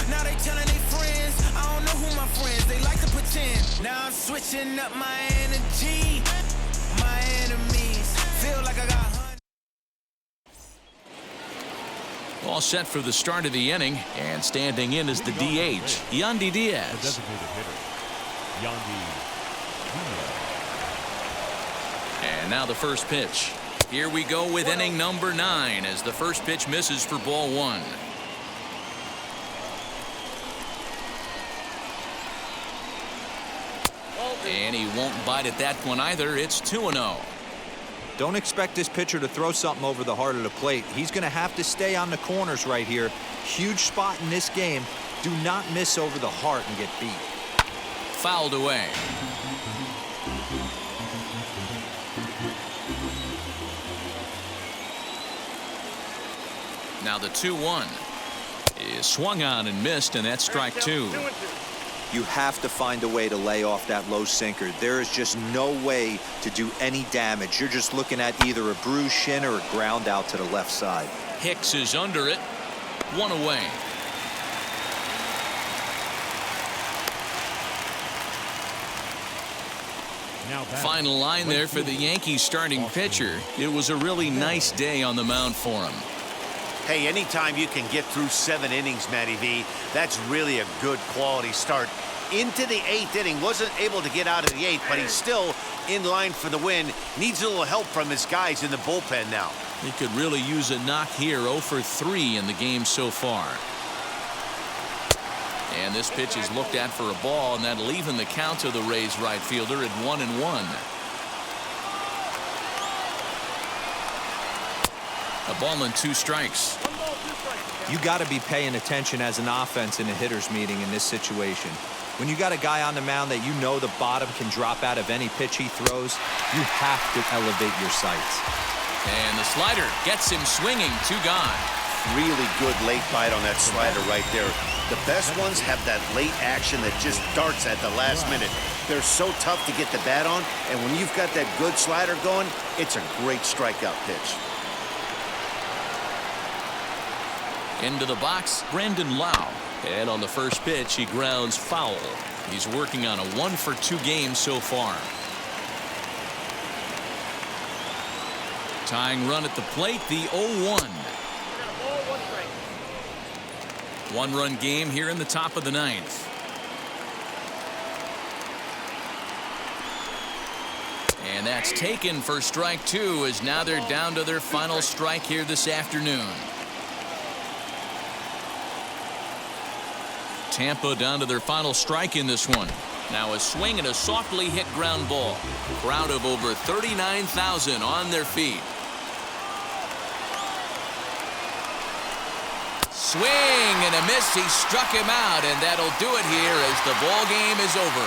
Now they telling their friends, I don't know who my friends, they like to pretend. Now I'm switching up my energy. My enemies feel like I got All set for the start of the inning, and standing in is the DH, Yandy Diaz. Designated hitter, Yandy. And now the first pitch. Here we go with inning number 9 as the first pitch misses for ball 1. And he won't bite at that one either. It's 2-0. Don't expect this pitcher to throw something over the heart of the plate. He's going to have to stay on the corners right here. Huge spot in this game. Do not miss over the heart and get beat. Fouled away. Now the 2-1 is swung on and missed, and that's strike 2. You have to find a way to lay off that low sinker. There is just no way to do any damage. You're just looking at either a bruised shin or a ground out to the left side. Hicks is under it. 1 away. Final line there for the Yankees starting pitcher. It was a really nice day on the mound for him. Hey, anytime you can get through 7 innings, Matty V, that's really a good quality start. Into the 8th inning, wasn't able to get out of the 8th, but he's still in line for the win. Needs a little help from his guys in the bullpen now. He could really use a knock here. 0 for 3 in the game so far. And this pitch is looked at for a ball, and that'll even the count to the Rays right fielder at 1-1. A ball and 2 strikes. You got to be paying attention as an offense in a hitter's meeting in this situation. When you got a guy on the mound that you know the bottom can drop out of any pitch he throws, you have to elevate your sights. And the slider gets him swinging. 2 gone. Really good late bite on that slider right there. The best ones have that late action that just darts at the last minute. They're so tough to get the bat on, and when you've got that good slider going, it's a great strikeout pitch. Into the box, Brandon Lau. And on the first pitch, he grounds foul. He's working on a 1 for 2 game so far. Tying run at the plate, the 0-1. 1-run game here in the top of the 9th. And that's taken for strike 2, as now they're down to their final strike here this afternoon. Tampa down to their final strike in this one. Now a swing and a softly hit ground ball. Crowd of over 39,000 on their feet. Swing and a miss. He struck him out, and that'll do it here as the ball game is over.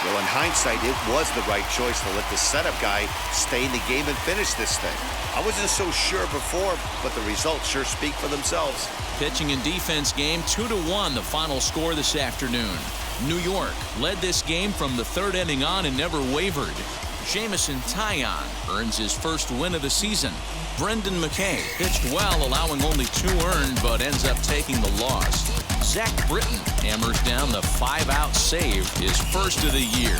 Well, in hindsight, it was the right choice to let the setup guy stay in the game and finish this thing. I wasn't so sure before, but the results sure speak for themselves. Pitching and defense game, 2-1 the final score this afternoon. New York led this game from the third inning on and never wavered. Jamison Taillon earns his first win of the season. Brendan McKay pitched well, allowing only 2 earned, but ends up taking the loss. Zach Britton hammers down the 5-out save, his first of the year.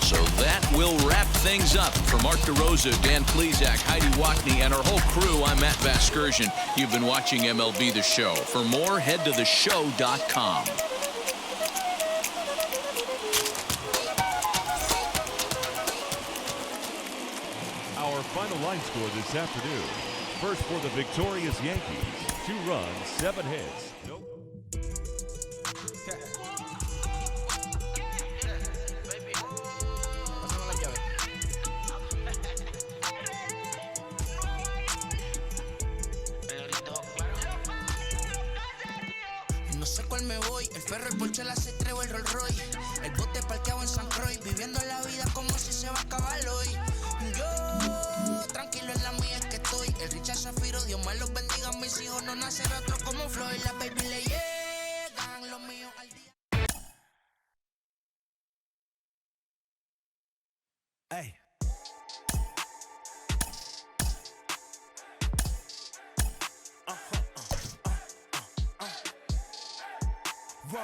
So that will wrap things up. For Mark DeRosa, Dan Plesac, Heidi Watney, and our whole crew, I'm Matt Vasgersian. You've been watching MLB The Show. For more, head to theshow.com. Our final line score this afternoon. First for the victorious Yankees. 2 runs, 7 hits. No sé cuál me voy, el ferro, el Porsche, la C3 o el Rolls Royce. El bote parqueado en San Croix, viviendo la vida como si se va a acabar hoy. Yo, tranquilo en la mía es que estoy. El Richard Zafiro, Dios me los bendiga, mis hijos no nacen otro como Floyd. Las baby le llegan los míos al día. Hey. Whoa,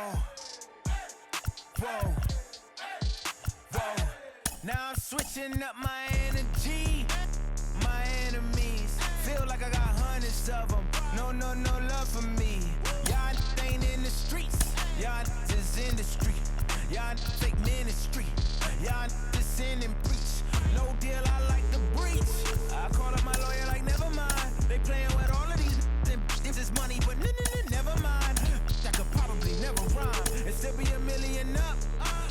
whoa, whoa. Now I'm switching up my energy. My enemies feel like I got hundreds of them. No love for me. Y'all ain't in the streets. Y'all is in the street. Y'all fake ministry. Y'all just sin and preach. No deal, I like the breach. I call up my lawyer like, never mind. They playing with all of these. This is money, but never mind. That could probably never rhyme and still be $1 million up.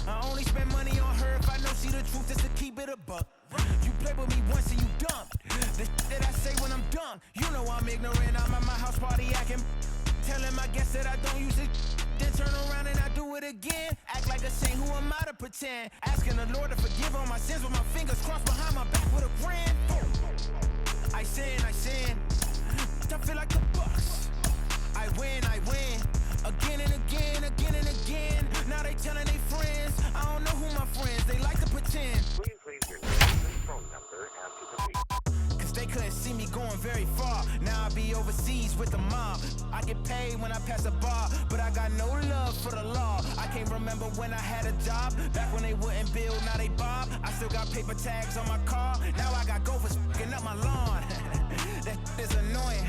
I only spend money on her if I know she the truth is to keep it a buck. You play with me once and you dumb. The that I say when I'm done, you know I'm ignorant. I'm at my house party acting, telling my guests that I don't use it. Then turn around and I do it again. Act like a saint, who am I to pretend? Asking the Lord to forgive all my sins with my fingers crossed behind my back with a grin. I sin. I feel like the Bucks. I win. Again and again. Now they telling their friends. I don't know who my friends. They like to pretend. Please leave your name and phone number after the beep. Cause they couldn't see me going very far. Now I be overseas with the mob. I get paid when I pass a bar, but I got no love for the law. I can't remember when I had a job. Back when they wouldn't build, now they bob. I still got paper tags on my car. Now I got gophers f***ing up my lawn. That is annoying.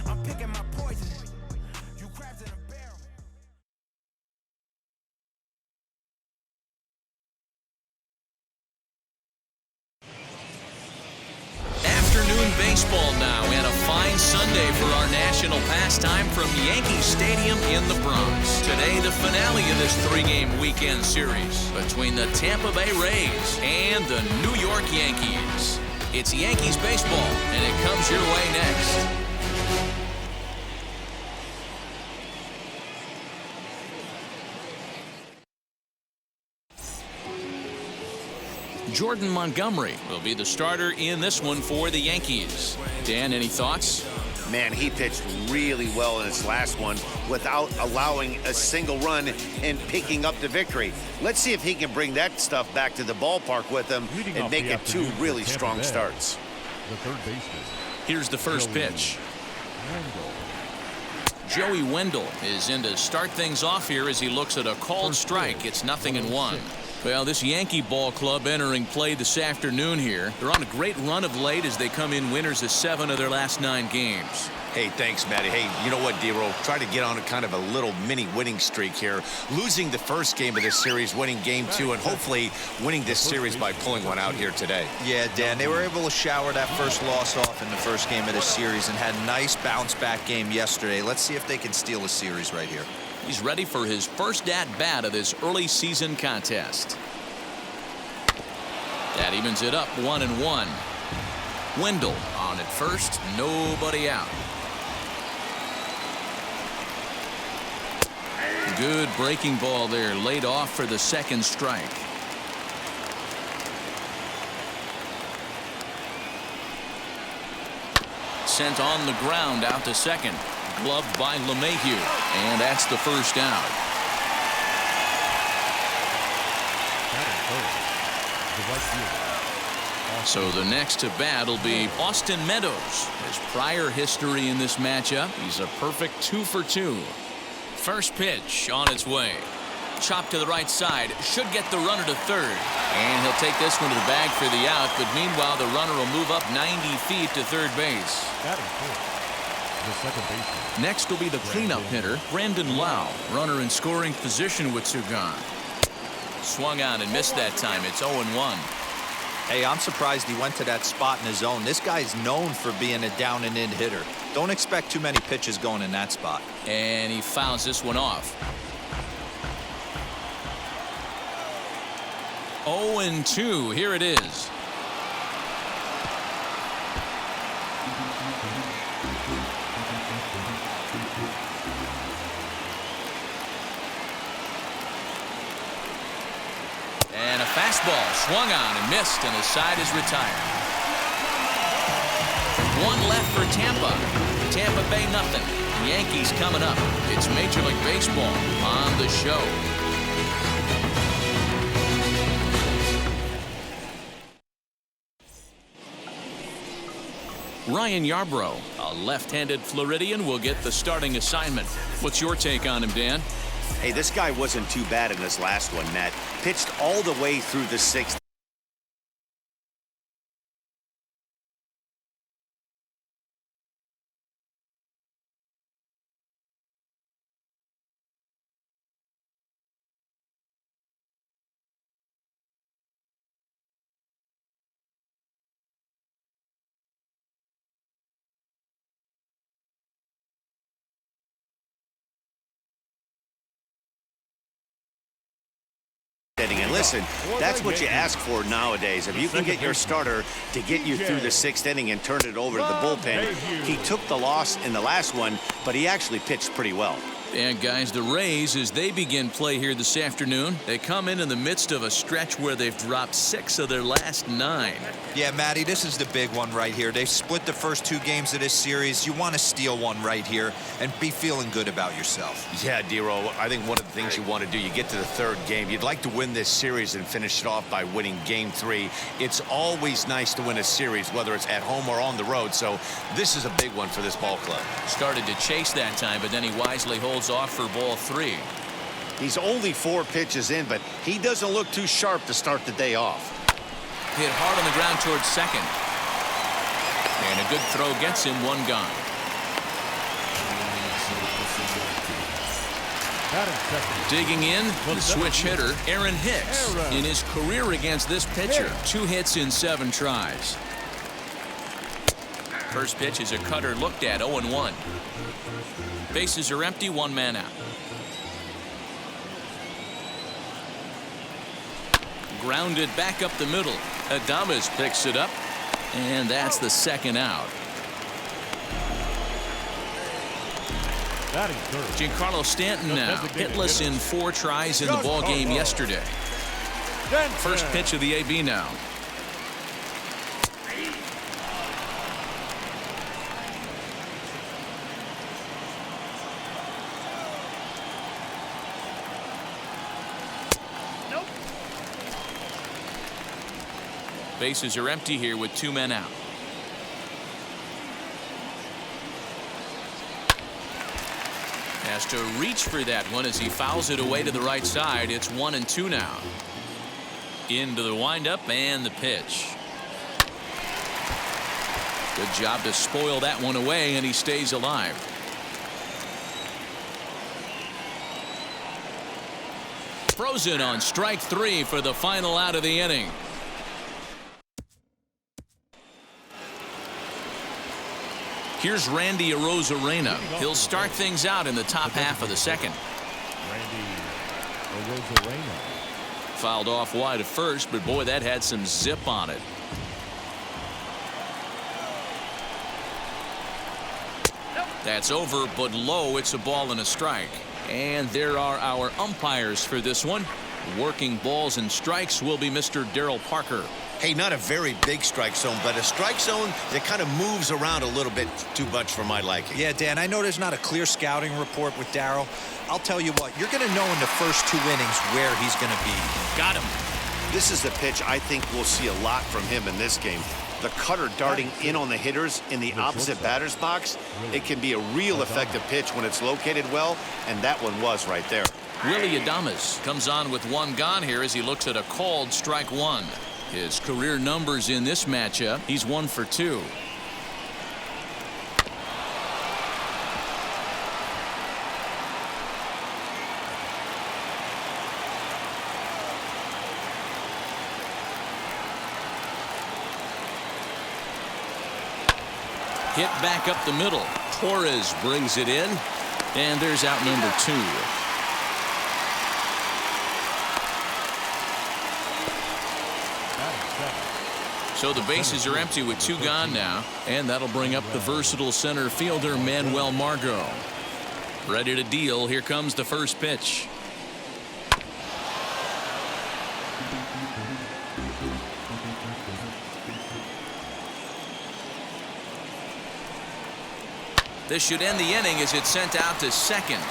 I'm picking my poison. You crabs in a barrel. Afternoon baseball now, and a fine Sunday for our national pastime from Yankee Stadium in the Bronx. Today, the finale of this 3-game weekend series between the Tampa Bay Rays and the New York Yankees. It's Yankees baseball, and it comes your way next. Jordan Montgomery will be the starter in this one for the Yankees. Dan, any thoughts? Man, he pitched really well in his last one without allowing a single run and picking up the victory. Let's see if he can bring that stuff back to the ballpark with him and make it 2 really strong starts. The third baseman. Here's the first pitch. Joey Wendell is in to start things off here as he looks at a called strike. It's 0-1. Well, this Yankee ball club entering play this afternoon here. They're on a great run of late as they come in winners of 7 of their last 9 games. Hey, thanks, Matty. Hey, you know what, D-Roll? Try to get on a kind of a little mini winning streak here. Losing the first game of this series, winning game 2, and hopefully winning this series by pulling one out here today. Yeah, Dan, they were able to shower that first loss off in the first game of this series and had a nice bounce-back game yesterday. Let's see if they can steal a series right here. He's ready for his first at-bat of this early season contest. That evens it up 1-1. Wendell on at first, nobody out. Good breaking ball there, laid off for the second strike. Sent on the ground out to second. Gloved by LeMahieu, and that's the first out. So the next to bat will be Austin Meadows. His prior history in this matchup, he's a perfect 2 for 2. First pitch on its way. Chopped to the right side, should get the runner to third. And he'll take this one to the bag for the out, but meanwhile the runner will move up 90 feet to third base. The second baseman. Next will be the cleanup hitter, Brandon Lau. Runner in scoring position with Sugan. Swung on and missed that time. It's 0-1. Hey, I'm surprised he went to that spot in his zone. This guy's known for being a down and in hitter. Don't expect too many pitches going in that spot. And he fouls this one off. 0-2. Here it is. And a fastball swung on and missed, and the side is retired. One left for Tampa. Tampa Bay nothing. Yankees coming up. It's Major League Baseball on the show. Ryan Yarbrough, a left-handed Floridian, will get the starting assignment. What's your take on him, Dan? Hey, this guy wasn't too bad in this last one, Matt. Pitched all the way through the sixth. And listen, that's what you ask for nowadays. If you can get your starter to get you through the sixth inning and turn it over to the bullpen. He took the loss in the last one, but he actually pitched pretty well. And guys, the Rays, as they begin play here this afternoon, they come in the midst of a stretch where they've dropped 6 of their last 9. Yeah, Matty, this is the big one right here. They've split the first 2 games of this series. You want to steal one right here and be feeling good about yourself. Yeah, Dero, I think one of the things you want to do, you get to the 3rd game, you'd like to win this series and finish it off by winning game 3. It's always nice to win a series, whether it's at home or on the road, so this is a big one for this ball club. Started to chase that time, but then he wisely holds off for ball 3. He's only 4 pitches in, but he doesn't look too sharp to start the day off. Hit hard on the ground towards second. And a good throw gets him 1 gone. Digging in, the switch hitter, Aaron Hicks. In his career against this pitcher, 2 hits in 7 tries. First pitch is a cutter looked at, 0-1. Bases are empty, 1 man out. Grounded back up the middle. Adames picks it up, and that's the 2nd out. Giancarlo Stanton now, hitless in 4 tries in the ball game yesterday. First pitch of the AB now. Bases are empty here with 2 men out. Has to reach for that one as he fouls it away to the right side. It's 1-2 now. Into the windup and the pitch. Good job to spoil that one away, and he stays alive. Frozen on strike 3 for the final out of the inning. Here's Randy Arozarena. He'll start things out in the top half of the 2nd. Randy Arozarena. Fouled off wide at first, but boy, that had some zip on it. That's over, but low. It's a ball and a strike. And there are our umpires for this one. Working balls and strikes will be Mr. Darryl Parker. Hey, not a very big strike zone, but a strike zone that kind of moves around a little bit too much for my liking. Yeah, Dan, I know there's not a clear scouting report with Darryl. I'll tell you what, you're going to know in the first 2 innings where he's going to be. Got him. This is the pitch I think we'll see a lot from him in this game. The cutter darting in on the hitters in the opposite batter's box. It can be a real effective pitch when it's located well, and that one was right there. Willie Adames comes on with 1 gone here as he looks at a called strike 1. His career numbers in this matchup, he's 1 for 2. Hit back up the middle. Torres brings it in, and there's out number 2. So the bases are empty with 2 gone now, and that'll bring up the versatile center fielder Manuel Margot. Ready to deal. Here comes the first pitch. This should end the inning as it's sent out to second.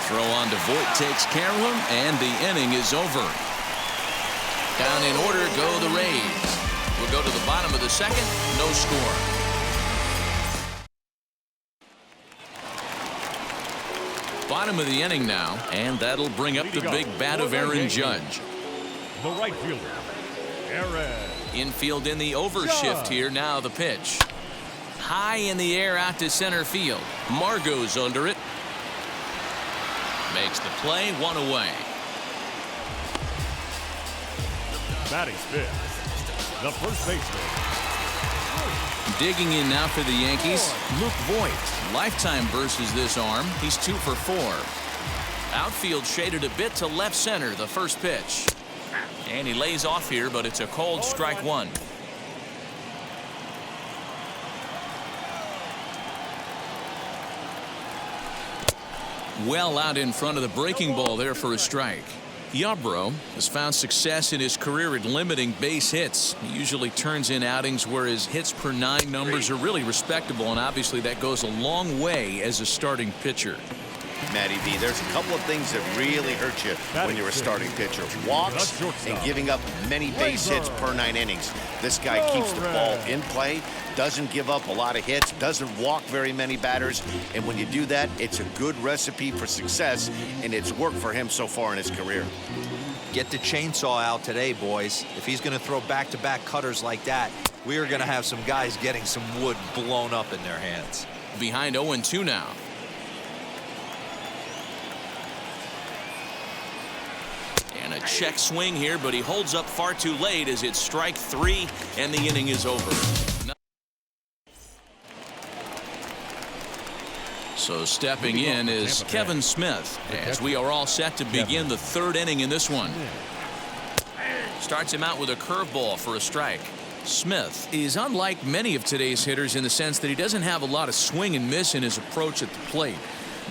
Throw on to Voit takes care of him, and the inning is over. Down in order go the Rays. We'll go to the bottom of the second. No score. Bottom of the inning now, and that'll bring up the big bat of Aaron Judge. The right fielder, Aaron. Infield in the overshift here. Now the pitch. High in the air out to center field. Margot's under it. Makes the play, 1 away. Batting fifth, the first baseman. Digging in now for the Yankees, Luke Voit. Lifetime versus this arm. He's 2 for 4. Outfield shaded a bit to left center, the first pitch. And he lays off here, but it's a cold strike 1. Well out in front of the breaking ball there for a strike. Yarbrough has found success in his career at limiting base hits. He usually turns in outings where his hits per 9 numbers are really respectable, and obviously that goes a long way as a starting pitcher. Matty V, there's a couple of things that really hurt you when you're a starting pitcher. Walks and giving up many base hits per 9 innings. This guy keeps the ball in play, doesn't give up a lot of hits, doesn't walk very many batters, and when you do that, it's a good recipe for success, and it's worked for him so far in his career. Get the chainsaw out today, boys. If he's going to throw back-to-back cutters like that, we are going to have some guys getting some wood blown up in their hands. Behind 0-2 now. And a check swing here, but he holds up far too late as it's strike 3, and the inning is over. So stepping in is Kevin Smith as we are all set to begin the 3rd inning in this one. Starts him out with a curveball for a strike. Smith is unlike many of today's hitters in the sense that he doesn't have a lot of swing and miss in his approach at the plate.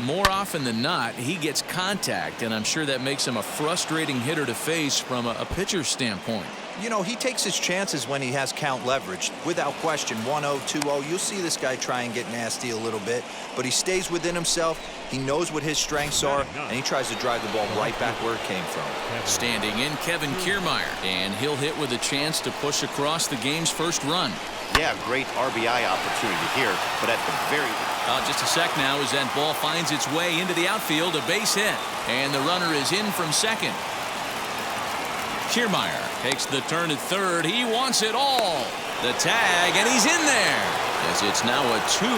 More often than not, he gets contact, and I'm sure that makes him a frustrating hitter to face from a pitcher's standpoint. You know, he takes his chances when he has count leverage. Without question, 1-0, 2-0, you'll see this guy try and get nasty a little bit, but he stays within himself. He knows what his strengths are, and he tries to drive the ball right back where it came from. Standing in, Kevin Kiermaier, and he'll hit with a chance to push across the game's first run. Yeah, great RBI opportunity here, but at the very... Just a sec now as that ball finds its way into the outfield, a base hit, and the runner is in from second. Kiermaier takes the turn at third. He wants it all. The tag, and he's in there as it's now a 2-0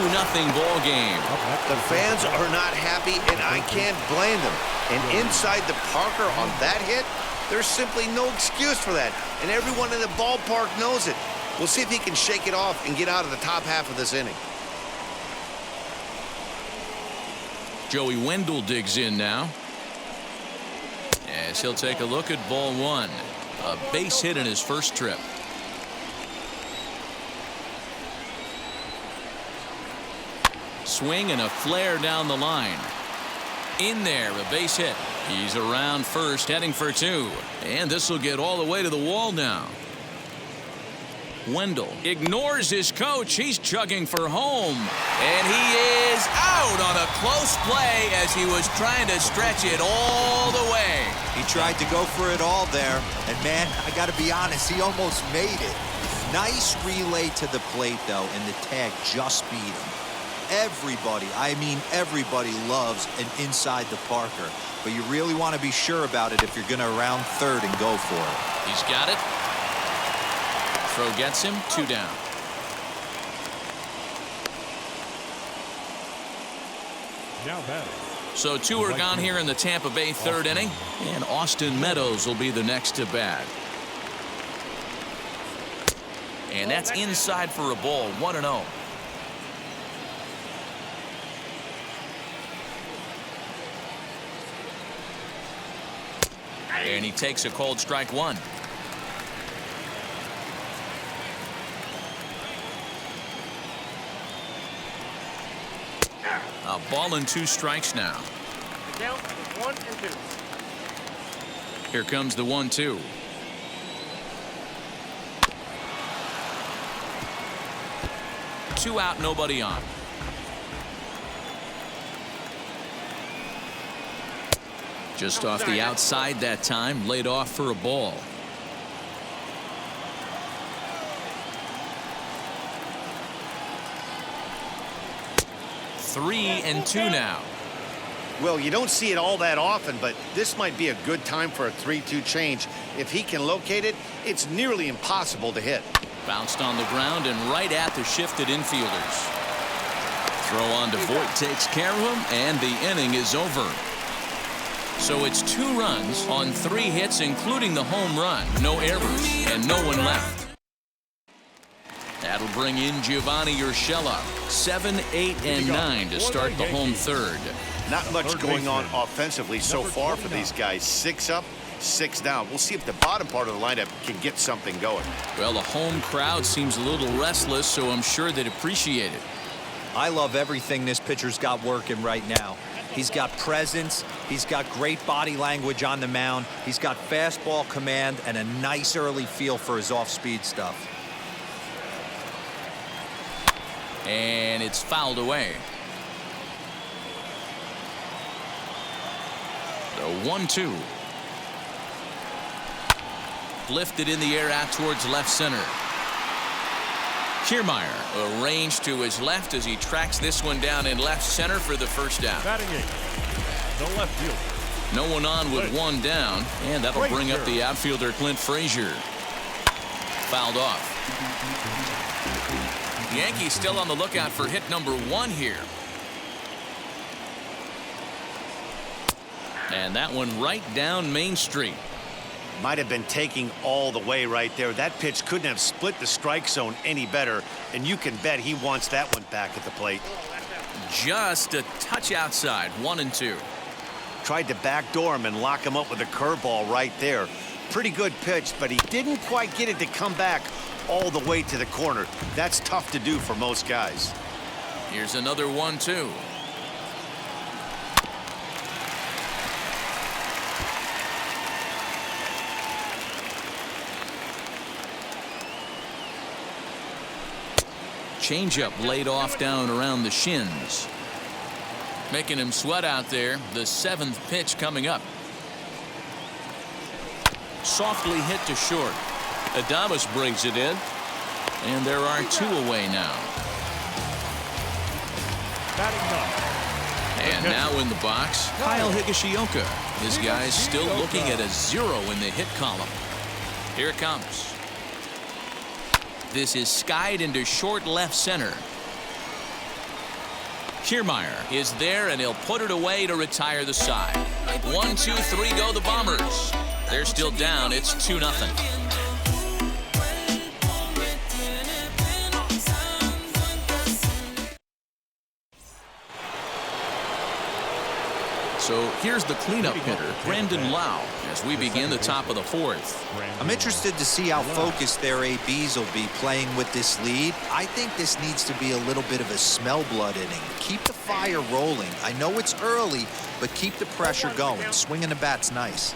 ball game. The fans are not happy, and I can't blame them. And inside the Parker on that hit, there's simply no excuse for that, and everyone in the ballpark knows it. We'll see if he can shake it off and get out of the top half of this inning. Joey Wendell digs in now as he'll take a look at ball 1. A base hit in his first trip. Swing and a flare down the line. In there, a base hit. He's around first, heading for two. And this will get all the way to the wall now. Wendell ignores his coach. He's chugging for home. And he is out on a close play as he was trying to stretch it all the way. He tried to go for it all there. And, man, I got to be honest, he almost made it. Nice relay to the plate, though, and the tag just beat him. Everybody, I mean everybody, loves an inside the Parker. But you really want to be sure about it if you're going to round third and go for it. He's got it. Throw gets him, 2 down. Now batting. So 2 are gone here in the Tampa Bay third inning. And Austin Meadows will be the next to bat. And that's inside for a ball, 1-0. And he takes a called strike 1. A ball and 2 strikes now. Down 1 and 2. Here comes the 1-2. Two out, nobody on. Just off the outside that time, laid off for a ball. 3-2 now. Well, you don't see it all that often, but this might be a good time for a 3-2 change. If he can locate it, it's nearly impossible to hit. Bounced on the ground and right at the shifted infielders. Throw on to Voit takes care of him, and the inning is over. So it's 2 runs on 3 hits, including the home run. No errors and no one left. That'll bring in Giovanni Urshela. 7, 8, and 9 to start the home third. Not much going on offensively so far for these guys. 6 up, 6 down. We'll see if the bottom part of the lineup can get something going. Well, the home crowd seems a little restless, so I'm sure they'd appreciate it. I love everything this pitcher's got working right now. He's got presence. He's got great body language on the mound. He's got fastball command and a nice early feel for his off-speed stuff. And it's fouled away. The 1-2. Lifted in the air out towards left center. Kiermaier arranged to his left as he tracks this one down in left center for the first down. Batting 8th, the left fielder. No one on with 1 down, and that'll bring up the outfielder Clint Frazier. Fouled off. Yankees still on the lookout for hit number 1 here. And that one right down Main Street. Might have been taking all the way right there. That pitch couldn't have split the strike zone any better, and you can bet he wants that one back at the plate. Just a touch outside, 1-2. Tried to backdoor him and lock him up with a curveball right there. Pretty good pitch, but he didn't quite get it to come back all the way to the corner. That's tough to do for most guys. Here's another 1-2. Changeup laid off down around the shins. Making him sweat out there. The 7th pitch coming up. Softly hit to short. Adames brings it in. And there are 2 away now. And now in the box, Kyle Higashioka. This guy's still looking at a 0 in the hit column. Here it comes. This is skied into short left center. Kiermaier is there, and he'll put it away to retire the side. 1, 2, 3 go the Bombers. They're still down. It's 2-0. So here's the cleanup hitter, Brandon Lau, as we begin the top of the fourth. I'm interested to see how focused their ABs will be playing with this lead. I think this needs to be a little bit of a smell blood inning. Keep the fire rolling. I know it's early, but keep the pressure going. Swinging the bat's nice.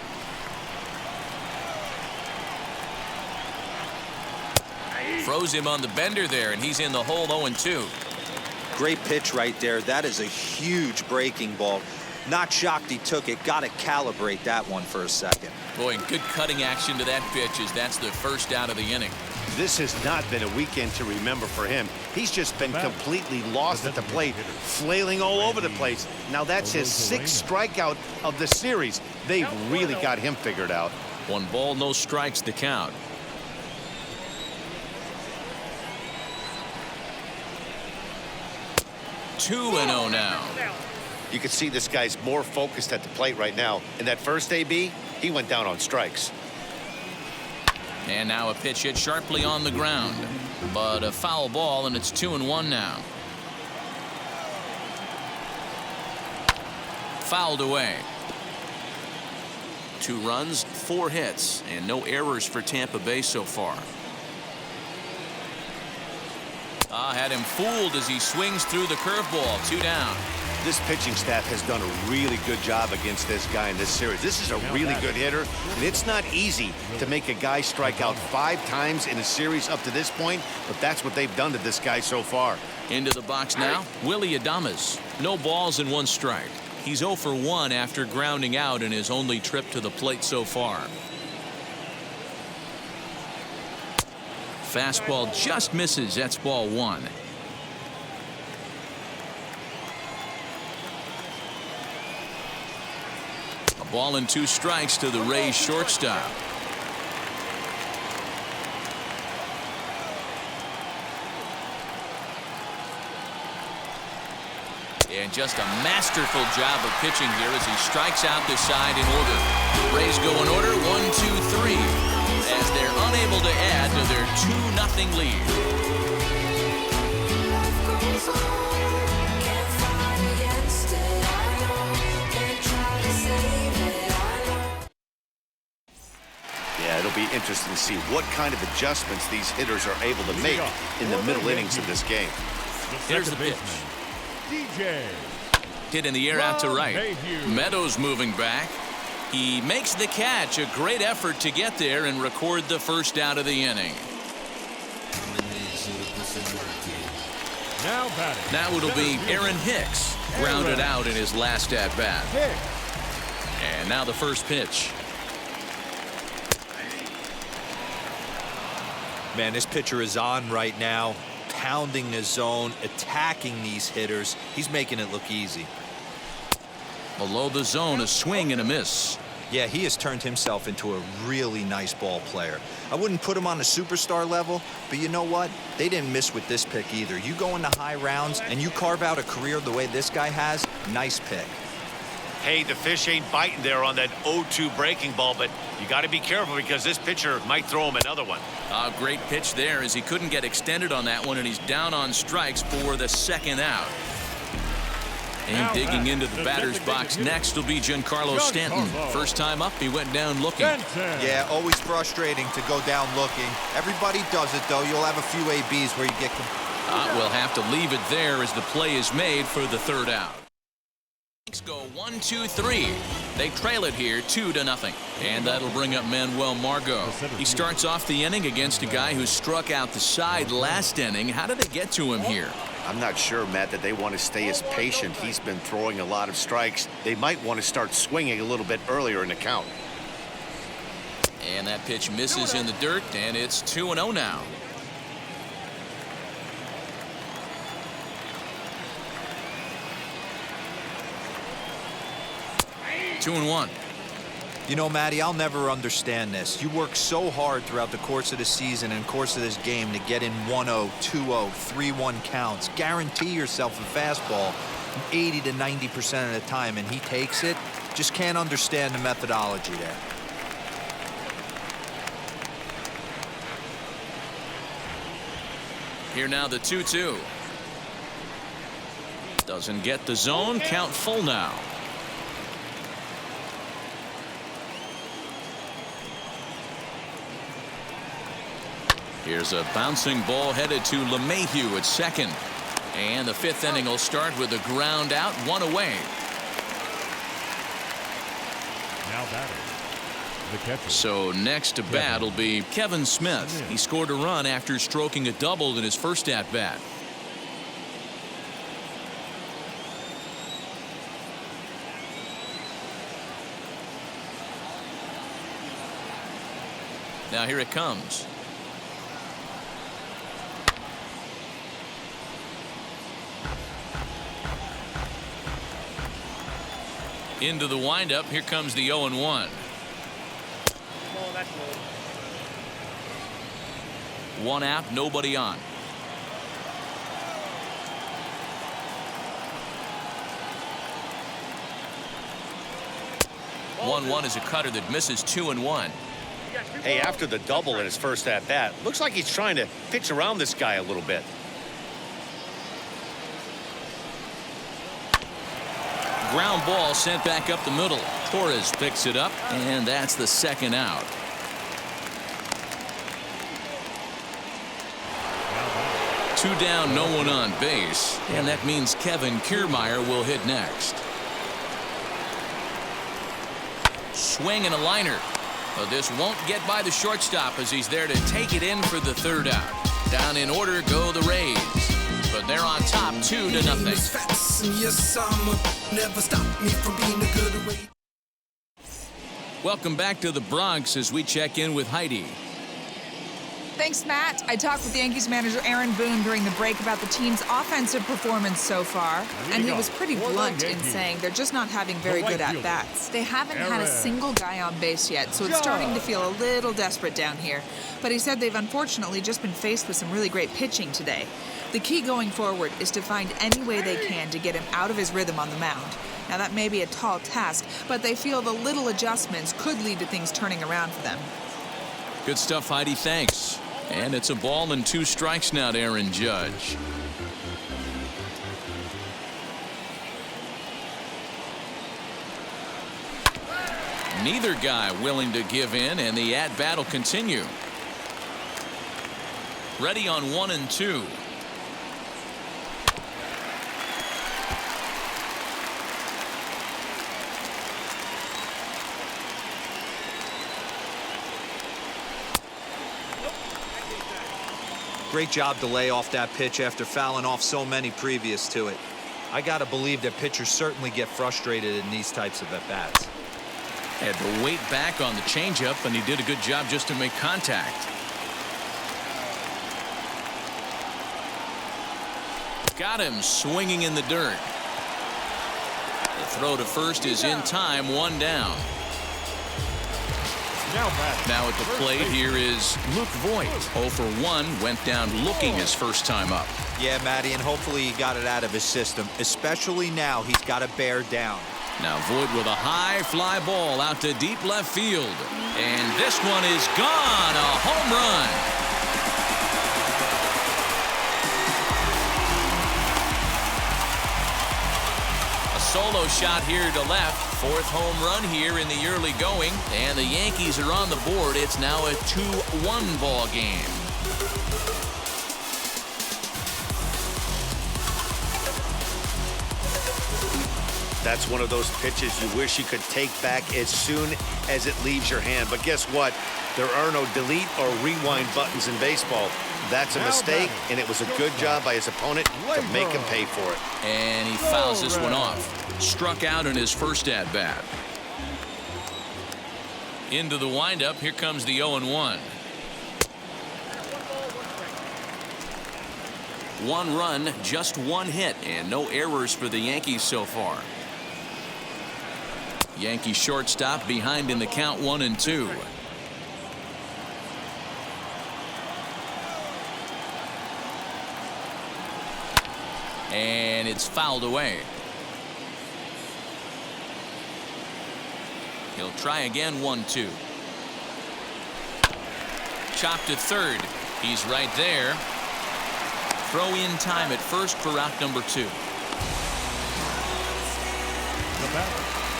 Froze him on the bender there, and he's in the hole 0-2. Great pitch right there. That is a huge breaking ball. Not shocked he took it. Got to calibrate that one for a second. Boy, good cutting action to that pitch as that's the first out of the inning. This has not been a weekend to remember for him. He's just been completely lost at the plate, flailing all over the place. Now that's his 6th strikeout of the series. They've really got him figured out. 1 ball, no strikes to count. Two and 0 now. You can see this guy's more focused at the plate right now. In that first AB, he went down on strikes. And now a pitch hit sharply on the ground, but a foul ball, and it's 2-1 now. Fouled away. 2 runs, 4 hits, and no errors for Tampa Bay so far. Had him fooled as he swings through the curveball. 2 down. This pitching staff has done a really good job against this guy in this series. This is a really good hitter, and it's not easy to make a guy strike out 5 times in a series up to this point, but that's what they've done to this guy so far. Into the box now, Willie Adames. No balls and 1 strike. He's 0 for 1 after grounding out in his only trip to the plate so far. Fastball just misses. That's ball 1. A ball and 2 strikes to the Rays shortstop. And just a masterful job of pitching here as he strikes out the side in order. The Rays go in order 1-2-3 as they're unable to add to their 2-0 lead. Yeah, it'll be interesting to see what kind of adjustments these hitters are able to make in the middle innings of this game. Here's the pitch. DJ. Hit in the air out to right. Meadows moving back. He makes the catch. A great effort to get there and record the first out of the inning. Now it'll be Aaron Hicks, grounded out in his last at bat. And now the first pitch. Man, this pitcher is on right now, pounding the zone, attacking these hitters. He's making it look easy. Below the zone, a swing and a miss. Yeah, he has turned himself into a really nice ball player. I wouldn't put him on a superstar level, but you know what? They didn't miss with this pick either. You go into high rounds and you carve out a career the way this guy has, nice pick. Hey, the fish ain't biting there on that 0-2 breaking ball, but you got to be careful because this pitcher might throw him another one. A great pitch there as he couldn't get extended on that one, and he's down on strikes for the second out. And digging into the batter's box next will be Giancarlo Stanton. First time up, he went down looking. Yeah, always frustrating to go down looking. Everybody does it, though. You'll have a few ABs where you get... We'll have to leave it there as the play is made for the third out. Let's go 1-2-3. They trail it here 2-0. And that'll bring up Manuel Margot. He starts off the inning against a guy who struck out the side last inning. How did they get to him here? I'm not sure, Matt, that they want to stay as patient. He's been throwing a lot of strikes. They might want to start swinging a little bit earlier in the count. And that pitch misses in the dirt, and it's 2-0 now. Two and 1. You know, Matty, I'll never understand this. You work so hard throughout the course of the season and course of this game to get in 1-0, 2-0, 3-1 counts. Guarantee yourself a fastball 80 to 90% of the time, and he takes it. Just can't understand the methodology there. Here now the 2-2. Doesn't get the zone. Count full now. Here's a bouncing ball headed to LeMahieu at second. And the 5th inning will start with a ground out, 1 away. Now batting, the catcher. So next to bat will be Kevin Smith. He scored a run after stroking a double in his first at bat. Now here it comes. Into the windup. Here comes the 0-1. One out, nobody on. One is a cutter that misses 2-1. Hey, after the double in his first at bat, looks like he's trying to pitch around this guy a little bit. Ground ball sent back up the middle. Torres picks it up, and that's the 2nd out. Two down, no one on base, and that means Kevin Kiermaier will hit next. Swing and a liner. But this won't get by the shortstop as he's there to take it in for the 3rd out. Down in order go the Rays. But they're on top 2-0. Welcome back to the Bronx as we check in with Heidi. Thanks, Matt. I talked with Yankees manager Aaron Boone during the break about the team's offensive performance so far, and he was pretty blunt in saying they're just not having very good at-bats. They haven't had a single guy on base yet, so it's starting to feel a little desperate down here. But he said they've unfortunately just been faced with some really great pitching today. The key going forward is to find any way they can to get him out of his rhythm on the mound. Now, that may be a tall task, but they feel the little adjustments could lead to things turning around for them. Good stuff, Heidi. Thanks. And it's a ball and 2 strikes now to Aaron Judge. Neither guy willing to give in, and the at-bat will continue. Ready on 1 and 2. Great job to lay off that pitch after fouling off so many previous to it. I got to believe that pitchers certainly get frustrated in these types of at-bats. Had to wait back on the changeup, and he did a good job just to make contact. Got him swinging in the dirt. The throw to first is in time, 1 down. Now at the plate here is Luke Voigt. 0 for 1, went down looking his first time up. Yeah, Matty, and hopefully he got it out of his system, especially now he's got to bear down. Now Voigt with a high fly ball out to deep left field. And this one is gone, a home run. Solo shot here to left. 4th home run here in the early going, and the Yankees are on the board. It's now a 2-1 ball game. That's one of those pitches you wish you could take back as soon as it leaves your hand. But guess what? There are no delete or rewind buttons in baseball. That's a mistake, and it was a good job by his opponent to make him pay for it. And he fouls this one off. Struck out in his first at-bat. Into the windup. Here comes the 0-1. 1 run, just 1 hit, and no errors for the Yankees so far. Yankee shortstop behind in the count, 1 and 2. And it's fouled away. He'll try again, 1-2. Chopped to third. He's right there. Throw in time at first for out number 2.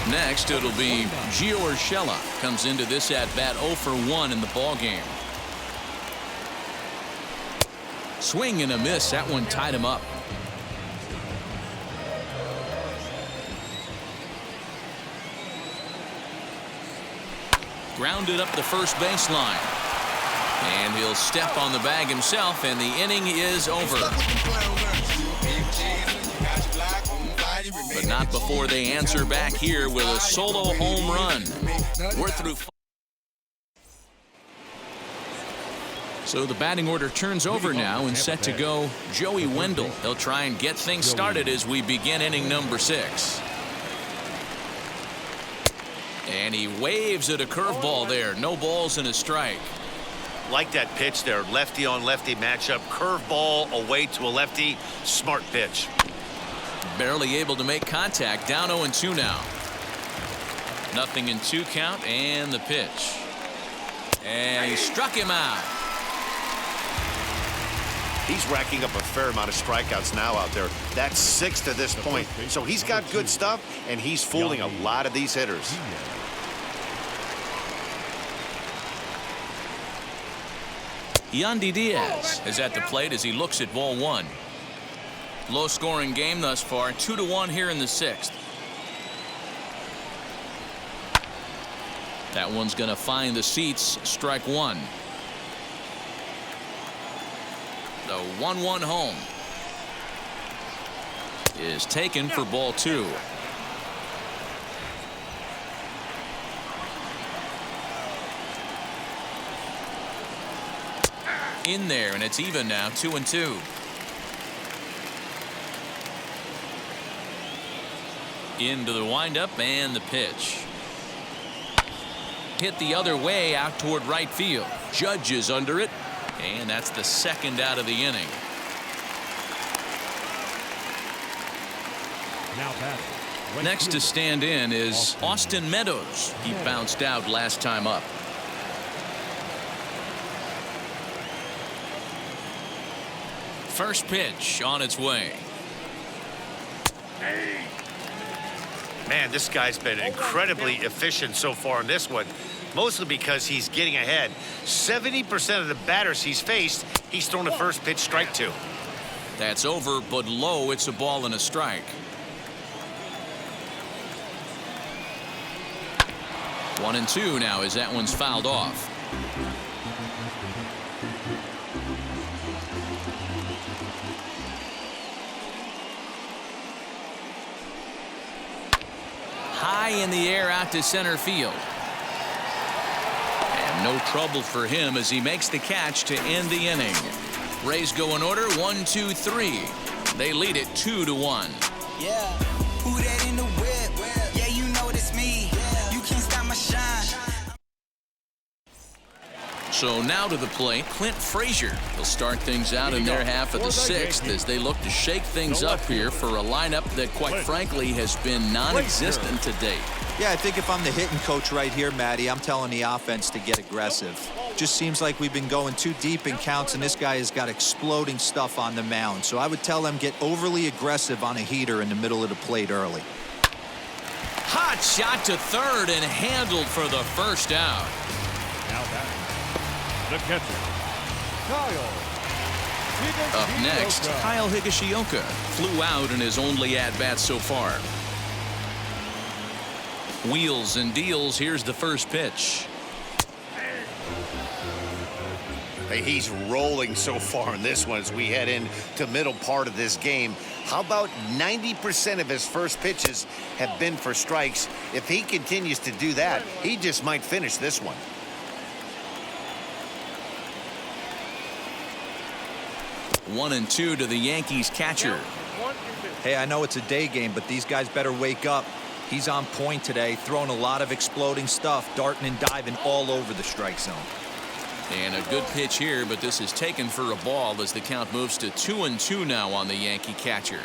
Next, it'll be Gio Urshela. Comes into this at bat 0 for 1 in the ball game. Swing and a miss. That one tied him up. Grounded up the first baseline. And he'll step on the bag himself, and the inning is over. But not before they answer back here with a solo home run. We're through. So the batting order turns over now and set to go Joey Wendell. He'll try and get things started as we begin inning number 6. And he waves at a curveball there. No balls and a strike. Like that pitch there. Lefty on lefty matchup. Curveball away to a lefty. Smart pitch. Barely able to make contact. Down 0-2 now. Nothing in 2 count, and the pitch. And he struck him out. He's racking up a fair amount of strikeouts now out there. That's 6 to this point. So he's got good stuff, and he's fooling a lot of these hitters. Yandy Diaz is at the plate as he looks at ball 1. Low-scoring game thus far. 2-1 here in the 6th. That one's going to find the seats. Strike 1. The 1-1 home is taken for ball 2. In there, and it's even now. 2-2. Into the windup and the pitch. Hit the other way out toward right field. Judge is under it, and that's the 2nd out of the inning. Next to stand in is Austin Meadows. He bounced out last time up. First pitch on its way. Man, this guy's been incredibly efficient so far in this one, mostly because he's getting ahead. 70% of the batters he's faced, he's thrown the first pitch strike to. That's over, but low. It's a ball and a strike. 1-2 now as that one's fouled off. High in the air out to center field. And no trouble for him as he makes the catch to end the inning. Rays go in order. 1, 2, 3. They lead it 2-1. Yeah, who that in the whip? Yeah, you know it's me. You can't stop my shine. So now to the plate, Clint Frazier will start things out in their half of the 6th as they look to shake things up here for a lineup that, quite frankly, has been non-existent to date. Yeah, I think if I'm the hitting coach right here, Matty, I'm telling the offense to get aggressive. Just seems like we've been going too deep in counts, and this guy has got exploding stuff on the mound. So I would tell them get overly aggressive on a heater in the middle of the plate early. Hot shot to third and handled for the first out. Now batting, the catcher, Kyle. Up next, Kyle Higashioka flew out in his only at-bat so far. Wheels and deals. Here's the first pitch. Hey, he's rolling so far in this one as we head into middle part of this game. How about 90% of his first pitches have been for strikes? If he continues to do that, he just might finish this one. One and two to the Yankees catcher. Hey, I know it's a day game, but these guys better wake up. He's on point today, throwing a lot of exploding stuff, darting and diving all over the strike zone. And a good pitch here, but this is taken for a ball as the count moves to 2-2 now on the Yankee catcher.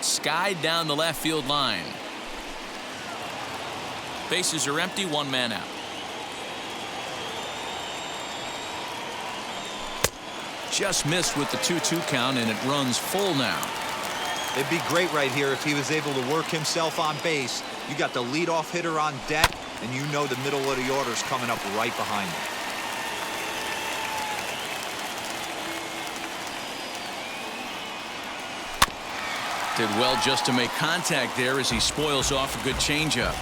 Skied down the left field line. Bases are empty, one man out. Just missed with the 2-2 count, and it runs full now. It'd be great right here if he was able to work himself on base. You got the leadoff hitter on deck, and you know the middle of the order is coming up right behind him. Did well just to make contact there as he spoils off a good changeup.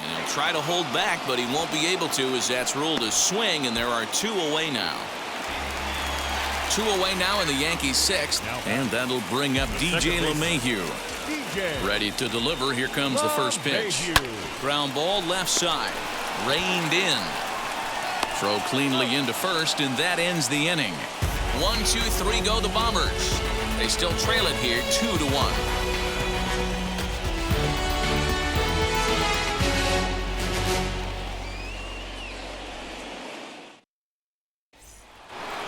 And he'll try to hold back, but he won't be able to as that's ruled a swing, and there are 2 away now. 2 away now in the Yankees' 6th, and that'll bring up DJ LeMahieu. Ready to deliver. Here comes the first pitch. Ground ball left side. Reined in. Throw cleanly into first, and that ends the inning. 1, 2, 3 go the Bombers. They still trail it here 2-1.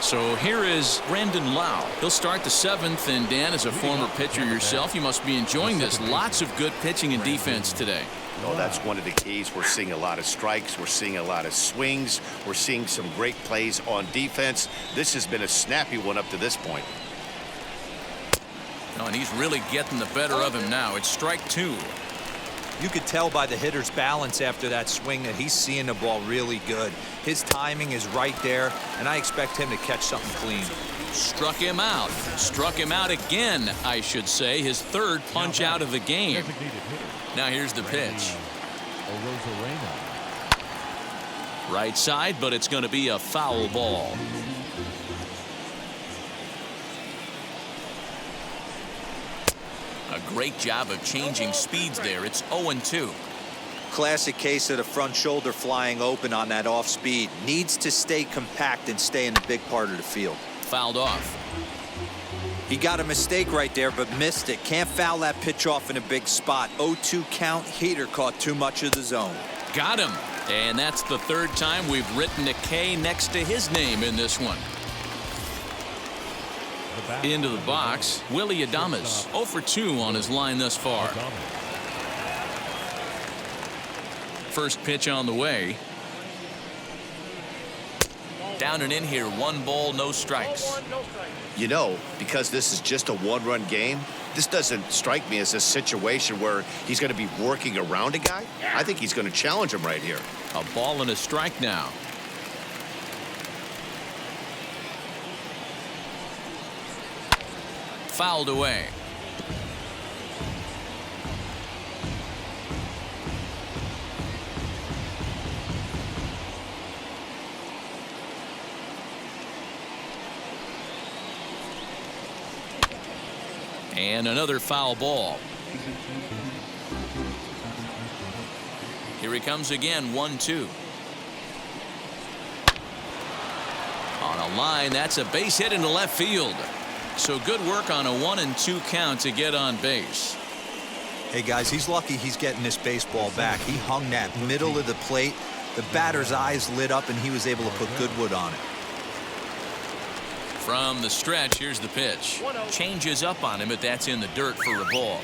So here is Brandon Lau. He'll start the 7th, and Dan, as a former pitcher yourself, you must be enjoying this. Lots of good pitching and defense today. Oh, that's one of the keys. We're seeing a lot of strikes. We're seeing a lot of swings. We're seeing some great plays on defense. This has been a snappy one up to this point. Oh, and he's really getting the better of him now. It's strike 2. You could tell by the hitter's balance after that swing that he's seeing the ball really good. His timing is right there, and I expect him to catch something clean. Struck him out. Struck him out again, I should say. His 3rd punch out of the game. Now here's the pitch. Right side, but it's going to be a foul ball. A great job of changing speeds there. It's 0-2. Classic case of the front shoulder flying open on that off speed. Needs to stay compact and stay in the big part of the field. Fouled off. He got a mistake right there, but missed it. Can't foul that pitch off in a big spot. 0-2 count. Hader caught too much of the zone. Got him. And that's the 3rd time we've written a K next to his name in this one. Into the box, Willie Adames. 0 for 2 on his line thus far. First pitch on the way. Down and in here, 1 ball, no strikes. You know, because this is just a 1-run game, this doesn't strike me as a situation where he's going to be working around a guy. I think he's going to challenge him right here. A ball and a strike now. Fouled away. And another foul ball. Here he comes again, 1-2. On a line, that's a base hit into left field. So good work on a 1-2 count to get on base. Hey guys, he's lucky he's getting this baseball back. He hung that middle of the plate. The batter's eyes lit up and he was able to put good wood on it. From the stretch, here's the pitch. Changes up on him, but that's in the dirt for a ball.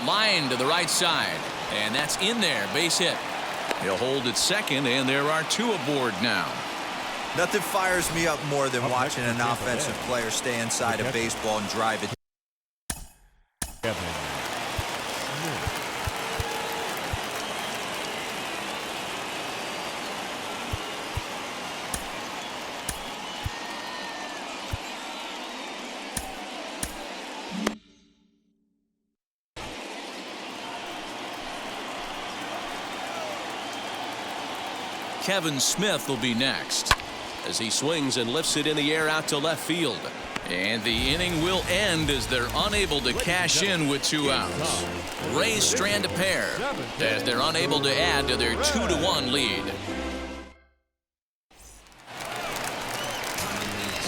Line to the right side, and that's in there. Base hit. He'll hold at second, and there are 2 aboard now. Nothing fires me up more than watching an offensive player stay inside a baseball and drive it. Kevin Smith will be next as he swings and lifts it in the air out to left field. And the inning will end as they're unable to cash in with 2 outs. Rays strand a pair as they're unable to add to their 2-1 lead.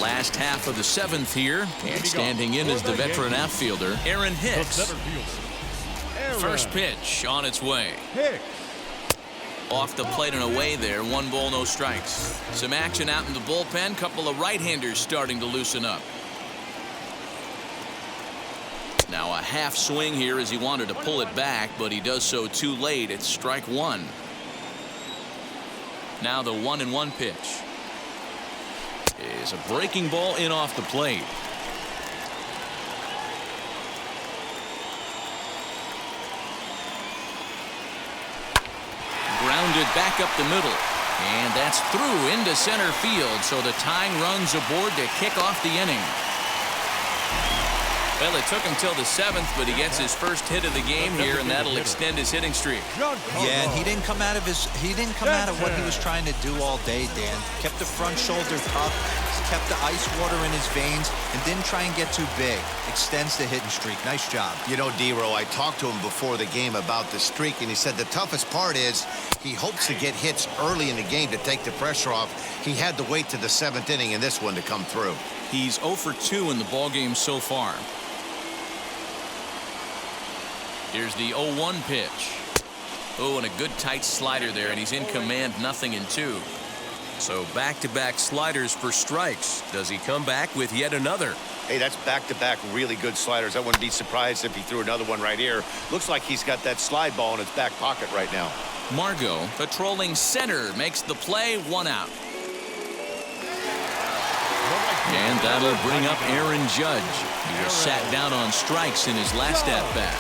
Last half of the 7th here, and standing in is the veteran outfielder Aaron Hicks. First pitch on its way. Off the plate and away there. 1 ball, no strikes. Some action out in the bullpen. Couple of right-handers starting to loosen up. Now a half swing here as he wanted to pull it back, but he does so too late. It's strike 1. Now the 1-1 pitch is a breaking ball in off the plate. fielded back up the middle. And that's through into center field, so the tying run's aboard to kick off the inning. Well, it took him till the 7th, but he gets his first hit of the game here, and that'll extend his hitting streak. Yeah, and he didn't come out of what he was trying to do all day, Dan. Kept the front shoulder up, kept the ice water in his veins, and didn't try and get too big. Extends the hitting streak. Nice job. You know, D-Row, I talked to him before the game about the streak, and he said the toughest part is he hopes to get hits early in the game to take the pressure off. He had to wait to the 7th inning in this one to come through. He's 0 for 2 in the ballgame so far. Here's the 0-1 pitch. Oh, and a good tight slider there, and he's in command, 0-2. So back-to-back sliders for strikes. Does he come back with yet another? Hey, that's back-to-back really good sliders. I wouldn't be surprised if he threw another one right here. Looks like he's got that slide ball in his back pocket right now. Margot, patrolling center, makes the play, 1 out. And that'll bring up Aaron Judge. He was sat down on strikes in his last at-bat.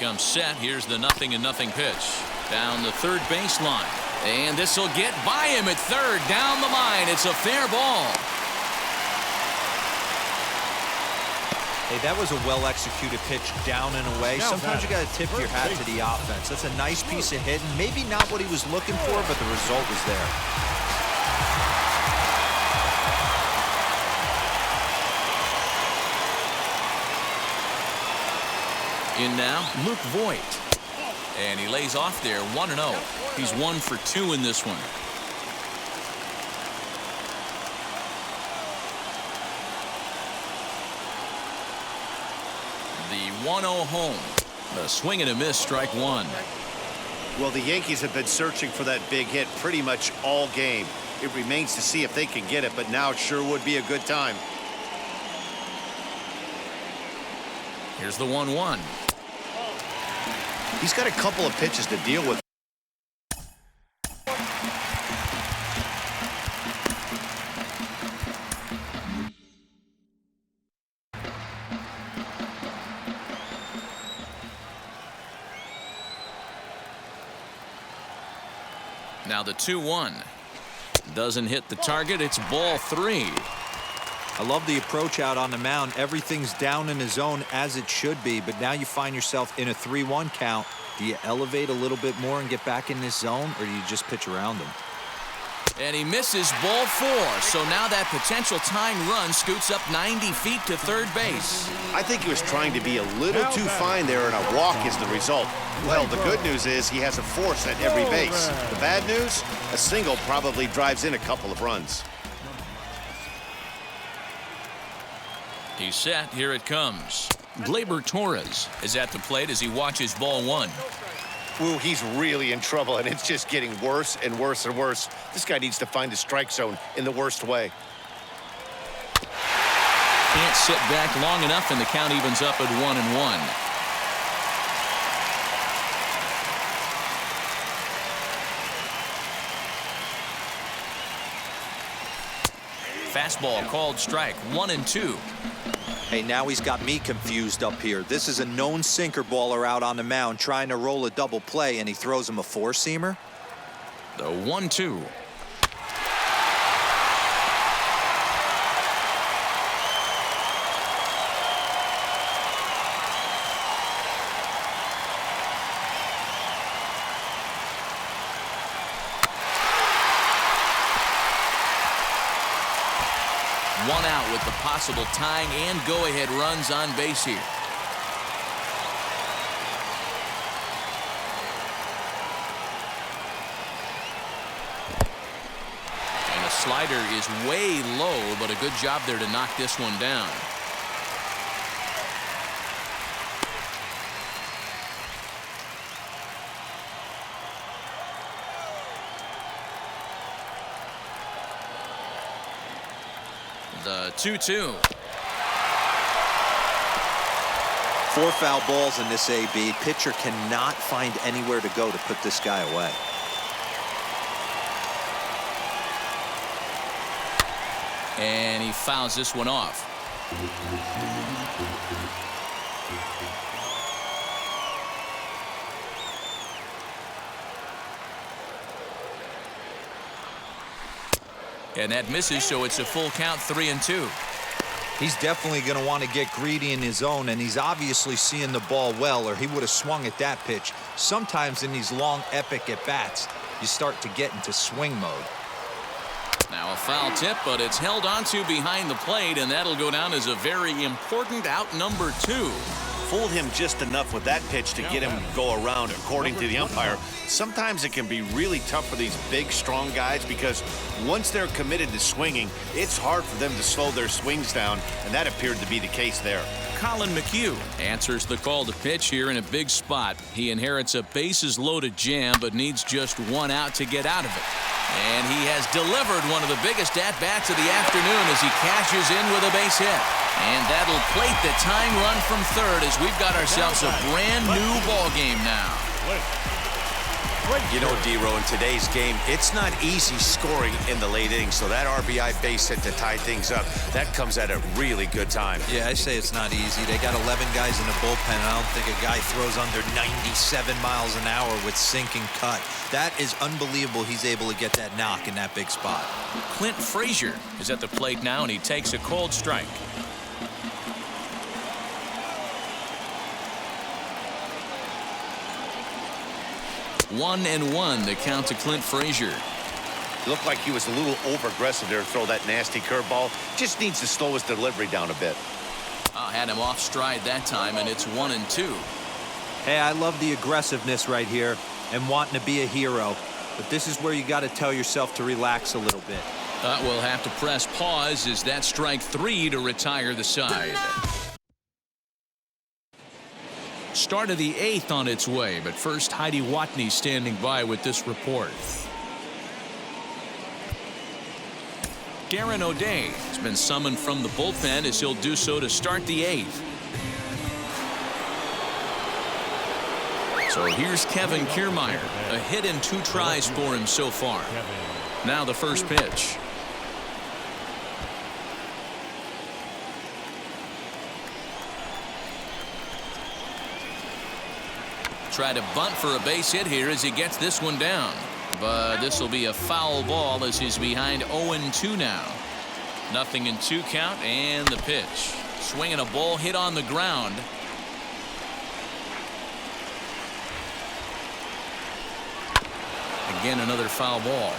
Comes set. Here's the 0-0 pitch down the third baseline, and this will get by him at third down the line. It's a fair ball. Hey, that was a well-executed pitch down and away. Sometimes you got to tip your hat to the offense. That's a nice piece of hitting. Maybe not what he was looking for, but the result was there. In now, Luke Voigt. And he lays off there, 1-0. He's 1 for 2 in this one. The 1-0 home. A swing and a miss, strike 1. Well, the Yankees have been searching for that big hit pretty much all game. It remains to see if they can get it, but now it sure would be a good time. Here's the 1-1. He's got a couple of pitches to deal with. Now the 2-1. Doesn't hit the target. It's ball 3. I love the approach out on the mound. Everything's down in the zone as it should be, but now you find yourself in a 3-1 count. Do you elevate a little bit more and get back in this zone, or do you just pitch around him? And he misses ball 4, so now that potential tying run scoots up 90 feet to third base. I think he was trying to be a little too fine there, and a walk is the result. Well, the good news is he has a force at every base. The bad news, a single probably drives in a couple of runs. He's set. Here it comes. Gleyber Torres is at the plate as he watches ball 1. Ooh, he's really in trouble, and it's just getting worse and worse and worse. This guy needs to find the strike zone in the worst way. Can't sit back long enough, and the count evens up at 1-1. Fastball called strike, 1-2. Hey, now he's got me confused up here. This is a known sinker baller out on the mound trying to roll a double play, and he throws him a 4-seamer. The 1-2. One out with the possible tying and go-ahead runs on base here. And the slider is way low, but a good job there to knock this one down. The 2-2. 4 foul balls in this AB. Pitcher cannot find anywhere to go to put this guy away. And he fouls this one off. And that misses, so it's a full count, 3-2. He's definitely going to want to get greedy in his zone, and he's obviously seeing the ball well, or he would have swung at that pitch. Sometimes in these long, epic at-bats, you start to get into swing mode. Now a foul tip, but it's held onto behind the plate, and that'll go down as a very important out number 2. Fooled him just enough with that pitch to get him to go around, according to the umpire. Sometimes it can be really tough for these big, strong guys because once they're committed to swinging, it's hard for them to slow their swings down, and that appeared to be the case there. Colin McHugh answers the call to pitch here in a big spot. He inherits a bases-loaded jam, but needs just one out to get out of it. And he has delivered one of the biggest at-bats of the afternoon as he cashes in with a base hit. And that'll plate the tying run from third as we've got ourselves a brand new ball game now. You know, D-Row, in today's game, it's not easy scoring in the late innings, so that RBI base hit to tie things up, that comes at a really good time. Yeah, I say it's not easy. They got 11 guys in the bullpen, and I don't think a guy throws under 97 miles an hour with sink and cut. That is unbelievable he's able to get that knock in that big spot. Clint Frazier is at the plate now, and he takes a cold strike. 1-1 the count to Clint Frazier. Looked like he was a little over-aggressive there to throw that nasty curveball. Just needs to slow his delivery down a bit. Had him off stride that time, and it's 1-2. Hey, I love the aggressiveness right here and wanting to be a hero. But this is where you got to tell yourself to relax a little bit. We'll have to press pause as that strike 3 to retire the side. Start of the 8th on its way, but first Heidi Watney standing by with this report. Darren O'Day has been summoned from the bullpen as he'll do so to start the 8th. So here's Kevin Kiermaier, a hit in 2 tries for him so far. Now the first pitch. Try to bunt for a base hit here as he gets this one down. But this will be a foul ball as he's behind 0-2 now. 0-2 count and the pitch. Swinging a ball hit on the ground. Again, another foul ball.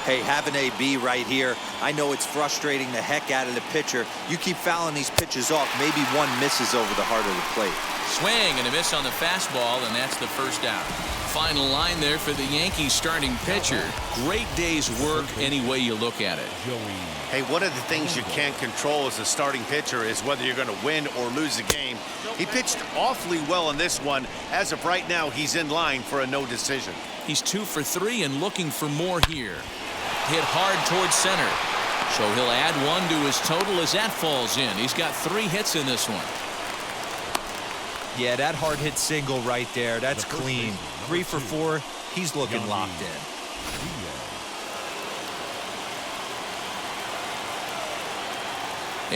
Hey, have an AB right here. I know it's frustrating the heck out of the pitcher. You keep fouling these pitches off, maybe one misses over the heart of the plate. Swing and a miss on the fastball, and that's the first out. Final line there for the Yankees starting pitcher. Great day's work any way you look at it. Hey, one of the things you can't control as a starting pitcher is whether you're going to win or lose a game. He pitched awfully well in this one. As of right now, he's in line for a no decision. He's 2 for 3 and looking for more here. Hit hard towards center. So he'll add 1 to his total as that falls in. He's got 3 hits in this one. Yeah, that hard hit single right there. That's clean. 3 for 4. He's looking locked in.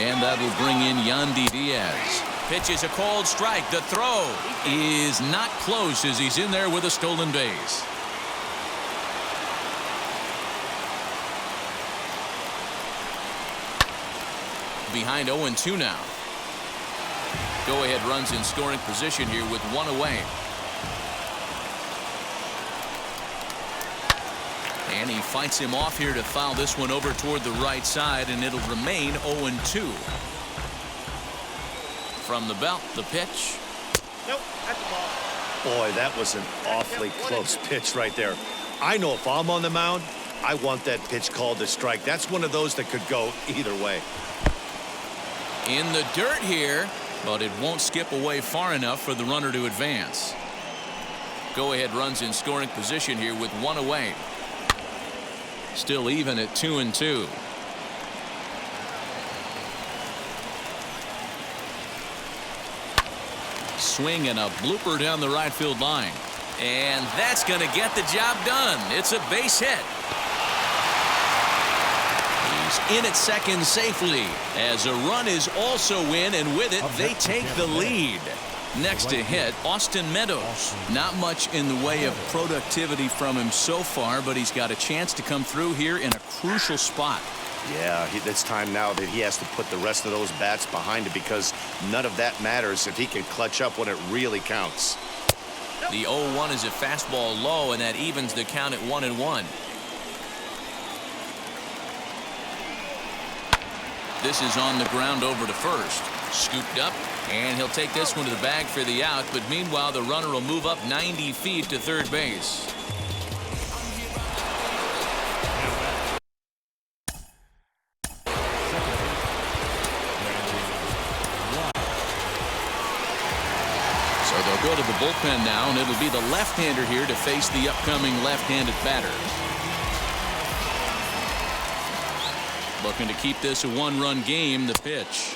And that'll bring in Yandy Diaz. Pitches a cold strike. The throw is not close as he's in there with a stolen base. Behind 0-2 now. Go-ahead runs in scoring position here with 1 away. And he fights him off here to foul this one over toward the right side, and it'll remain 0-2. From the belt, the pitch. Nope, that's the ball. Boy, that was an awfully close pitch right there. I know if I'm on the mound, I want that pitch called a strike. That's one of those that could go either way. In the dirt here, but it won't skip away far enough for the runner to advance. Go-ahead runs in scoring position here with 1 away. Still even at 2-2. Swing and a blooper down the right field line. And that's going to get the job done. It's a base hit. He He's in at second safely as a run is also in, and with it they take the lead. Next to hit, Austin Meadows. Not much in the way of productivity from him so far, but he's got a chance to come through here in a crucial spot. Yeah, it's time now that he has to put the rest of those bats behind it, because none of that matters if he can clutch up when it really counts. The 0-1 is a fastball low, and that evens the count at 1-1. This is on the ground over to first. Scooped up, and he'll take this one to the bag for the out, but meanwhile the runner will move up 90 feet to third base. So they'll go to the bullpen now, and it'll be the left-hander here to face the upcoming left-handed batter. Looking to keep this a one-run game. The pitch.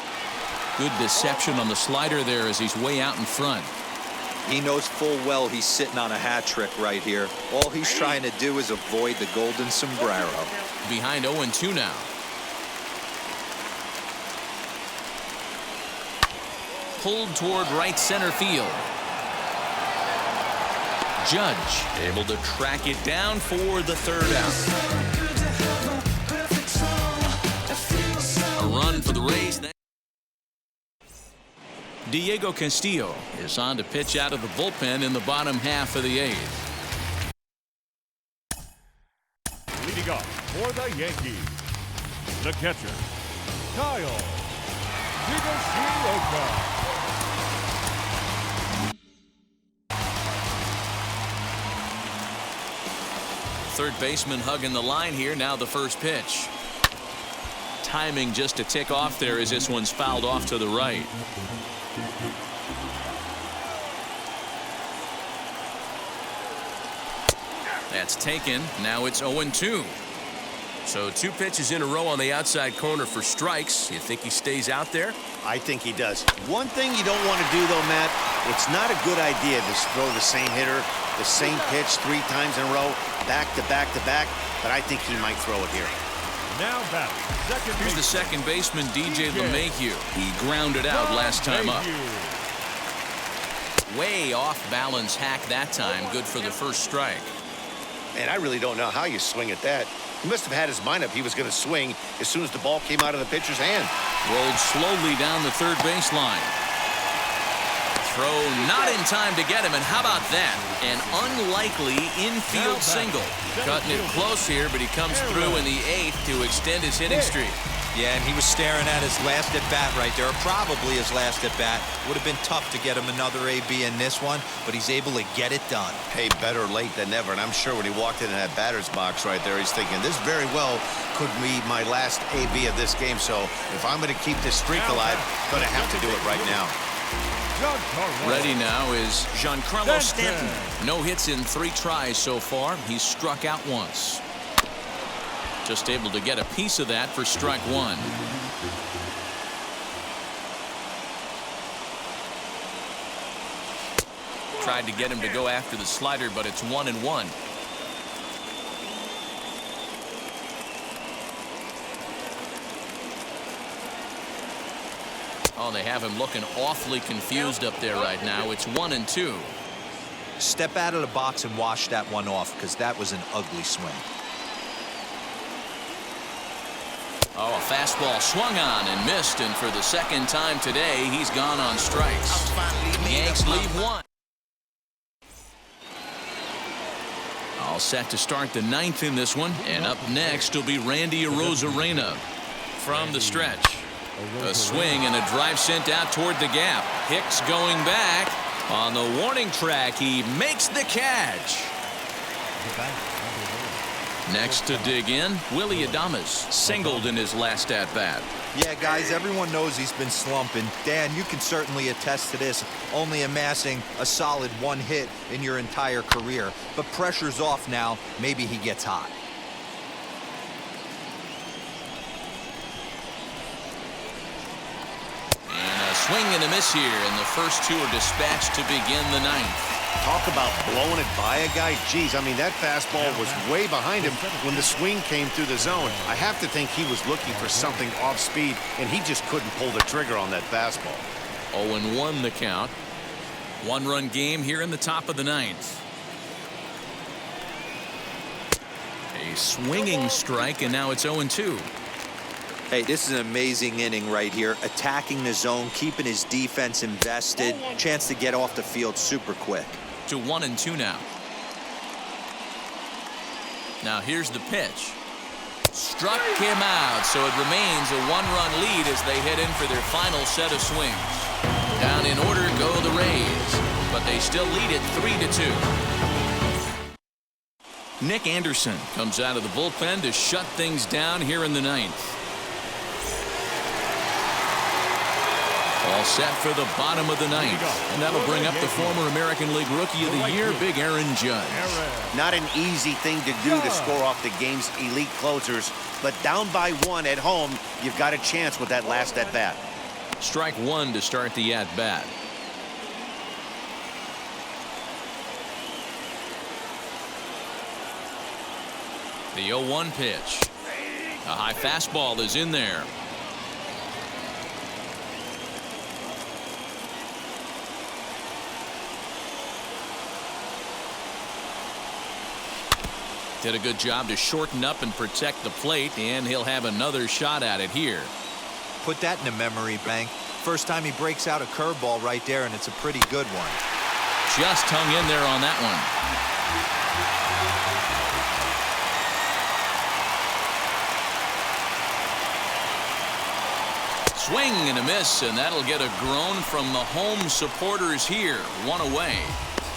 Good deception on the slider there as he's way out in front. He knows full well he's sitting on a hat trick right here. All he's trying to do is avoid the golden sombrero. Behind 0-2 now. Pulled toward right center field. Judge able to track it down for the third out. A run for the Rays. Diego Castillo is on to pitch out of the bullpen in the bottom half of the eighth. Leading off for the Yankees, the catcher, Kyle Higashioka. Third baseman hugging the line here. Now the first pitch. Timing just a tick off there as this one's fouled off to the right. That's taken. Now it's 0-2. So 2 pitches in a row on the outside corner for strikes. You think he stays out there? I think he does. One thing you don't want to do, though, Matt, it's not a good idea to throw the same hitter, the same pitch 3 times in a row, back to back to back, but I think he might throw it here. Now back. Here's the second baseman, DJ LeMahieu. He grounded out last time up. Way off balance hack that time. Good for the first strike. Man, I really don't know how you swing at that. He must have had his mind up he was going to swing as soon as the ball came out of the pitcher's hand. Rolled slowly down the third baseline. Throw not in time to get him, and how about that? An unlikely infield single. Cutting it close here, but he comes through in the 8th to extend his hitting streak. Yeah, and he was staring at his last at-bat right there, or probably his last at-bat. Would have been tough to get him another AB in this one, but he's able to get it done. Hey, better late than never, and I'm sure when he walked into that batter's box right there, he's thinking, this very well could be my last AB of this game, so if I'm going to keep this streak alive, I'm going to have to do it right now. Ready now is Giancarlo Stanton. No hits in 3 tries so far. He's struck out once. Just able to get a piece of that for strike 1. Tried to get him to go after the slider, but it's 1-1. Oh, they have him looking awfully confused up there right now. It's 1-2. Step out of the box and wash that one off, because that was an ugly swing. Oh, a fastball swung on and missed, and for the second time today, he's gone on strikes. The Yanks lead 1. All set to start the 9th in this one, and up next will be Randy Arozarena from the stretch. A swing and a drive sent out toward the gap. Hicks going back on the warning track. He makes the catch. Next to dig in, Willie Adames singled in his last at-bat. Yeah, guys, everyone knows he's been slumping. Dan, you can certainly attest to this, only amassing a solid 1 hit in your entire career. But pressure's off now. Maybe he gets hot. And a swing and a miss here, and the first 2 are dispatched to begin the 9th. Talk about blowing it by a guy. Geez, I mean, that fastball was way behind him when the swing came through the zone. I have to think he was looking for something off speed, and he just couldn't pull the trigger on that fastball. 0-1 the count. One-run game here in the top of the ninth. A swinging strike, and now it's 0-2. Hey, this is an amazing inning right here. Attacking the zone, keeping his defense invested. Chance to get off the field super quick. To 1-2 now. Now here's the pitch. Struck him out, so it remains a one-run lead as they head in for their final set of swings. Down in order go the Rays, but they still lead it 3-2. Nick Anderson comes out of the bullpen to shut things down here in the ninth. All set for the bottom of the ninth, and that'll bring up the former American League Rookie of the Year, Big Aaron Judge. Not an easy thing to do to score off the game's elite closers, but down by 1 at home, you've got a chance with that last at-bat. Strike 1 to start the at-bat. The 0-1 pitch. A high fastball is in there. Did a good job to shorten up and protect the plate, and he'll have another shot at it here. Put that in a memory bank. First time he breaks out a curveball right there, and it's a pretty good one. Just hung in there on that one. Swing and a miss, and that'll get a groan from the home supporters here. 1 away.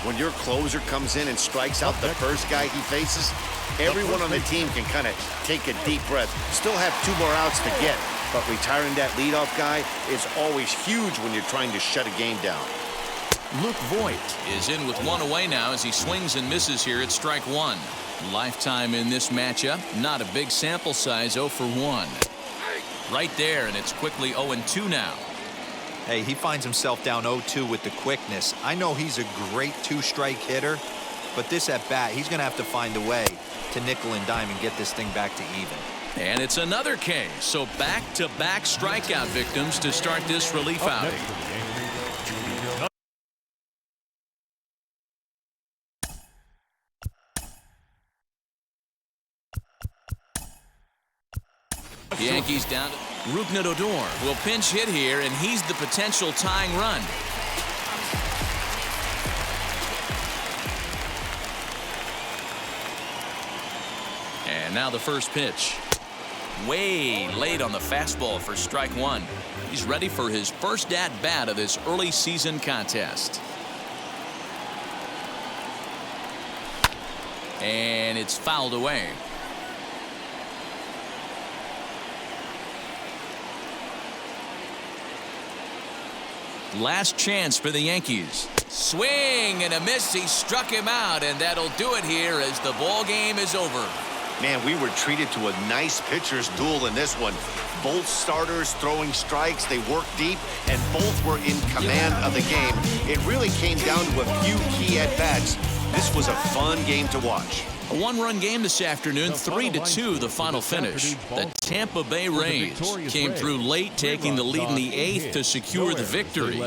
When your closer comes in and strikes out the first guy he faces, everyone on the team can kind of take a deep breath. Still have 2 more outs to get, but retiring that leadoff guy is always huge when you're trying to shut a game down. Luke Voigt is in with 1 away now as he swings and misses here at strike 1. Lifetime in this matchup, not a big sample size, 0 for 1. Right there, and it's quickly 0-2 now. Hey, he finds himself down 0-2 with the quickness. I know he's a great 2-strike hitter, but this at bat, he's going to have to find a way to nickel and dime and get this thing back to even. And it's another K, so back-to-back strikeout victims to start this relief outing. The Yankees down to Rougned Odor will pinch hit here, and he's the potential tying run. And now the first pitch. Way late on the fastball for strike 1. He's ready for his first at-bat of this early season contest. And it's fouled away. Last chance for the Yankees. Swing and a miss. He struck him out, and that'll do it here as the ball game is over. Man, we were treated to a nice pitcher's duel in this one. Both starters throwing strikes. They worked deep, and both were in command of the game. It really came down to a few key at-bats. This was a fun game to watch. A one-run game this afternoon, 3-2 the final finish. The Tampa Bay Rays came through late, taking the lead in the 8th to secure the victory.